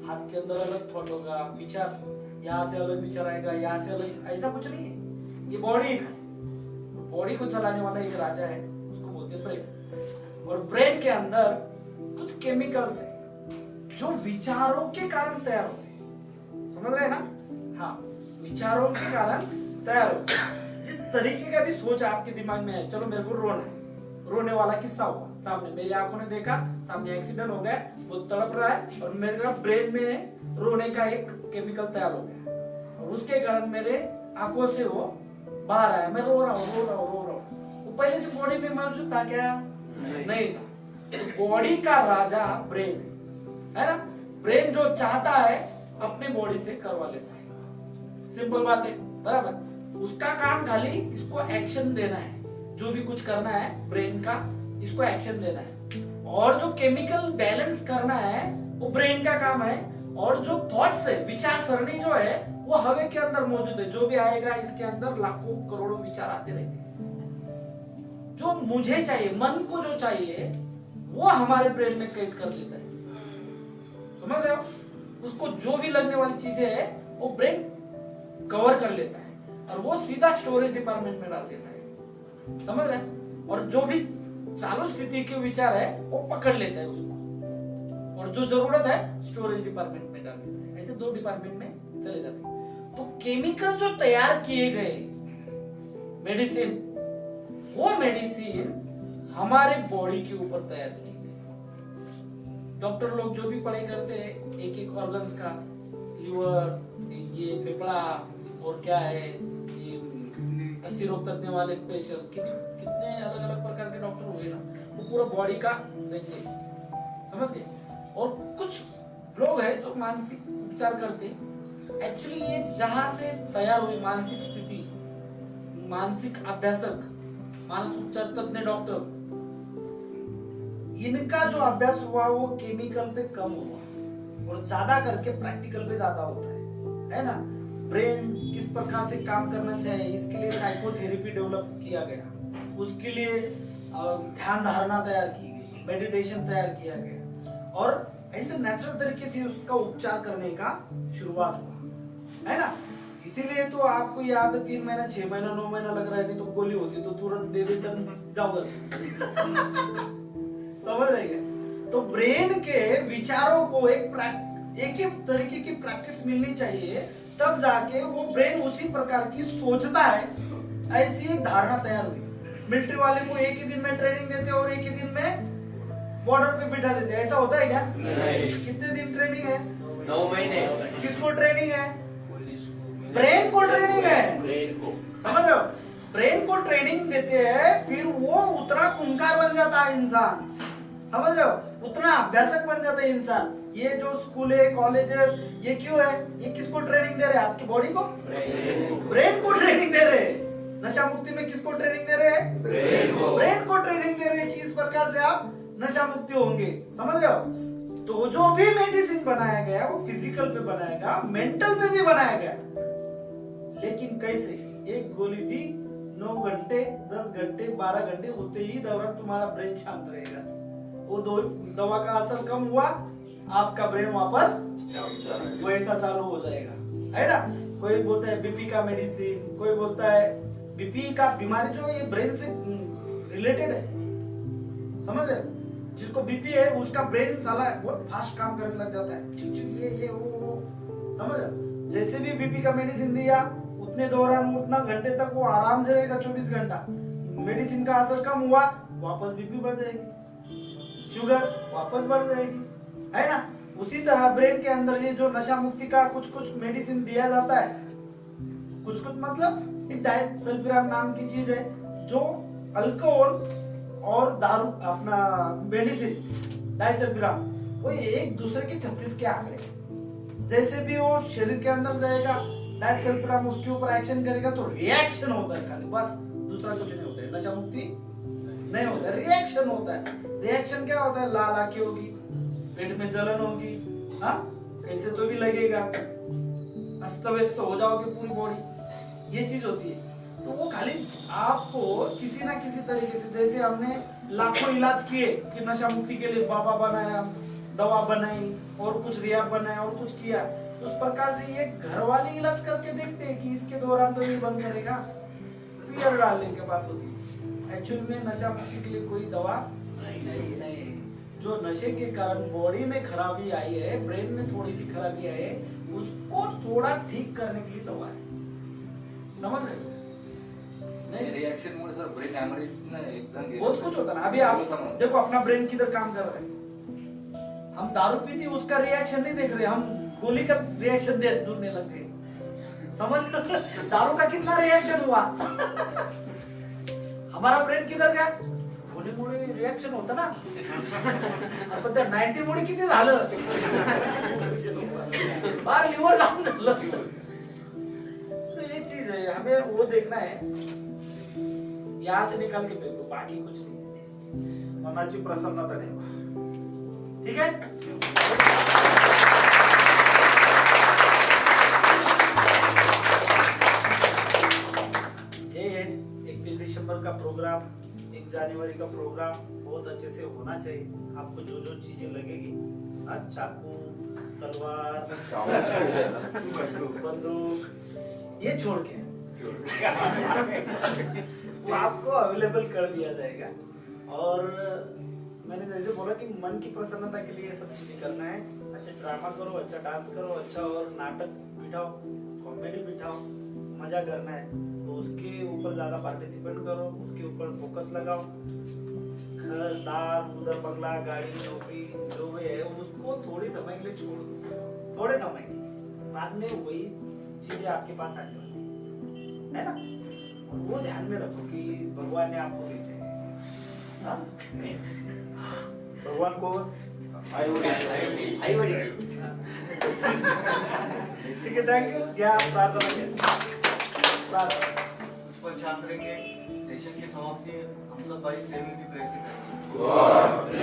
हाथ के अंदर अलग थॉट होगा, विचार यहाँ से अलग विचार आएगा, यहाँ से अलग. ऐसा कुछ नहीं है. ये बॉडी एक है, बॉडी को चलाने वाला एक राजा है, उसको बोलते हैं ब्रेन. और ब्रेन के अंदर कुछ केमिकल्स है जो विचारों के कारण तैयार होते हैं. समझ रहे हैं ना? हाँ, विचारों के कारण तैयार होते हैं. जिस तरीके का भी सोच आपके दिमाग में है, चलो मेरे को रोना है, रोने वाला किस्सा हुआ सामने, मेरी आंखों ने देखा, सामने एक्सीडेंट हो गया, वो तड़प रहा है, और मेरे ब्रेन में रोने का एक केमिकल तैयार हो गया, और उसके कारण मेरे आंखों से वो बाहर आया. मैं रो रहा हूँ. वो पहले से बॉडी में मौजूद था क्या? नहीं था. तो बॉडी का राजा ब्रेन है ना. ब्रेन जो चाहता है अपने बॉडी से करवा लेता है. सिंपल बात है, बराबर. उसका काम खाली इसको एक्शन देना है. जो भी कुछ करना है ब्रेन का, इसको एक्शन देना है. और जो केमिकल बैलेंस करना है वो ब्रेन का काम है. और जो थॉट्स है, विचार सरणी जो है, वो हवे के अंदर मौजूद है. जो भी आएगा इसके अंदर लाखों करोड़ों विचार आते रहते हैं. जो मुझे चाहिए, मन को जो चाहिए, वो हमारे ब्रेन में कैद कर लेता है. समझ रहे हो? उसको जो भी लगने वाली चीजें है वो ब्रेन कवर कर लेता है, और वो सीधा स्टोरेज डिपार्टमेंट में डाल देता है. समझ रहे हैं? और जो भी चालू स्थिति के विचार है वो पकड़ लेता है उसको, और जो जरूरत है स्टोरेज डिपार्टमेंट में डाल देता है. ऐसे 2 डिपार्टमेंट में चले जाते हैं. तो केमिकल जो तैयार किए गए मेडिसिन, वो मेडिसिन हमारे बॉडी के ऊपर तैयार किए गए. डॉक्टर लोग जो भी पढ़ाई करते हैं एक एक ऑर्गन्स का, लिवर, ये फेफड़ा, और क्या है ये अस्थि रोग तज्ञ वाले पेशेंट, कितने अलग अलग प्रकार के डॉक्टर हुए ना, वो पूरा बॉडी का देखते हैं. समझ गए? और कुछ लोग हैं जो मानसिक उपचार करते हैं. एक्चुअली ये जहां से तैयार हुई मानसिक स्थिति, मानसिक अभ्यासक, मानस उपचार तज्ञ डॉक्टर, इनका जो अभ्यास हुआ वो केमिकल पे कम हुआ, और ज्यादा करके प्रैक्टिकल पे ज्यादा होता है ना. ब्रेन किस प्रकार से काम करना चाहिए, इसके लिए साइकोथेरेपी डेवलप किया गया. उसके लिए ध्यान धारणा तैयार की गई, मेडिटेशन तैयार किया गया और ऐसे नेचुरल तरीके से उसका उपचार करने का शुरुआत हुआ, है ना। इसीलिए तो आपको यहाँ पे 3 महीना 6 महीना 9 महीना लग रहा है, नहीं तो गोली होती तो तुरंत दे देते जाओ बस। समझ रहे हैं? तो ब्रेन के विचारों को एक ही तरीके की प्रैक्टिस मिलनी चाहिए, तब जाके वो ब्रेन उसी प्रकार की सोचता है। ऐसी एक धारणा तैयार हुई। मिलिट्री वाले को एक ही दिन में ट्रेनिंग देते और एक ही दिन में बॉर्डर पे बिठा देते, ऐसा होता है क्या? नहीं। कितने दिन ट्रेनिंग है? 9 महीने। किसको ट्रेनिंग है? ब्रेन को ट्रेनिंग है। समझ रहे हो? ब्रेन को ट्रेनिंग देते हैं, फिर वो उतना खूंखार बन जाता है इंसान। समझ रहे हो? उतना अभ्यासक बन जाता है इंसान। ये जो स्कूल है, कॉलेजेस, ये क्यों है? ये किसको ट्रेनिंग दे रहे हैं? आपकी बॉडी को? ब्रेन को ट्रेनिंग दे रहे हैं। नशा मुक्ति में किसको ट्रेनिंग दे रहे हैं? ब्रेन को ट्रेनिंग दे रहे हैं कि इस प्रकार से आप नशा मुक्ति होंगे। समझ रहे हो? तो जो भी मेडिसिन बनाया गया वो फिजिकल पे बनाया गया, मेंटल पे भी बनाया गया। लेकिन कैसे? एक गोली दी, 9 घंटे 10 घंटे 12 घंटे होते ही दौरान तुम्हारा ब्रेन शांत रहेगा। वो दवा का असर कम हुआ, आपका ब्रेन वापस वैसा चालू हो जाएगा, है ना। कोई बोलता है बीपी का मेडिसिन, कोई बोलता है बीपी का बीमारी जो ये ब्रेन से रिलेटेड है। समझ रहे? जिसको बीपी है उसका ब्रेन साला बहुत फास्ट काम करने लग जाता है, ये वो। समझ रहे? जैसे भी बीपी का मेडिसिन दिया, उतने दौरान उतना घंटे तक वो आराम से रहेगा, 24 घंटा। मेडिसिन का असर कम हुआ, वापस बीपी बढ़ जाएगी, शुगर वापस बढ़ जाएगी, है ना। उसी तरह ब्रेन के अंदर ये जो नशा मुक्ति का कुछ कुछ मेडिसिन दिया जाता है, कुछ कुछ मतलब एक डायसल्फिराम नाम की चीज है, जो अल्कोहल और दारू अपना मेडिसिन डायसल्फिराम, वो एक दूसरे के 36 के आंकड़े। जैसे भी वो शरीर के अंदर जाएगा, डायसल्फिराम उसके ऊपर एक्शन करेगा तो रिएक्शन होता है खाली, बस दूसरा कुछ नहीं होता है। नशा मुक्ति नहीं होता है, रिएक्शन होता है। रिएक्शन क्या होता है? लाल आंखें होगी, पेट में जलन होगी, हाँ कैसे तो भी लगेगा, अस्त व्यस्त हो जाओगे पूरी बॉडी, ये चीज होती है। तो वो खाली आपको किसी ना किसी तरीके से, जैसे हमने लाखों इलाज किए कि नशा मुक्ति के लिए बाबा बनाया, दवा बनाई और कुछ रियाब बनाया और कुछ किया, उस प्रकार से ये घर वाले इलाज करके देखते हैं कि इसके दौरान तो ये बंद करेगा, फिर डालने के बाद होती है। एक्चुअल में नशा मुक्ति के लिए कोई दवा नहीं। जो नशे के कारण बॉडी में खराबी आई है, ब्रेन में थोड़ी सी खराबी आई है, उसको थोड़ा ठीक करने के लिए दवा है। समझ रहे हो? नहीं, रिएक्शन मुळे सर ब्रेन हॅमरेज ना एकदम बहुत कुछ होता है ना। अभी आप देखो अपना ब्रेन किधर काम कर रहा है, हम दारू पीती उसका रिएक्शन नहीं देख रहे, हम गोली का रिएक्शन ढूंढने लग गए। समझ लो दारू का कितना रिएक्शन हुआ, हमारा ब्रेन किधर गया? गोलीमुळे रिएक्शन होता ना, आपण त्या 90 मुळे किती झालं, बार लिव्हर डाऊन झालं। तो ये चीज है, हमें वो देखना है, यहाँ से निकाल के फेंको, बाकी कुछ नहीं। मनाची प्रसन्नता ठेवा, ठीक है? ये 31 दिसंबर का प्रोग्राम, 1 जनवरी का प्रोग्राम बहुत अच्छे से होना चाहिए। आपको जो जो चीजें लगेगी, चाकू, तलवार, बंदूक, ये छोड़ के वो आपको अवेलेबल कर दिया जाएगा। और मैंने जैसे बोला कि मन की प्रसन्नता के लिए सब चीजें करना है। अच्छा ड्रामा करो, अच्छा डांस करो, अच्छा और नाटक बिठाओ, कॉमेडी बिठाओ, मजा करना है तो उसके ऊपर ज्यादा पार्टिसिपेट करो, उसके ऊपर फोकस लगाओ। घर दार उधर बंगला गाड़ी नौकरी जो भी है उसको थोड़े समय के लिए छोड़ दो, थोड़े समय, बाद में वही चीजें आपके पास आने वाली है ना। वो ध्यान में रखो कि भगवान ने आपको भेजा है। हाँ? भगवान को आई वडील ठीक है, थैंक यू। क्या प्रार्थना करें? प्रार्थना शांत रहेंगे। सेशन की समाप्ति हम सब भाई सेविंग की प्रेयर से करेंगे।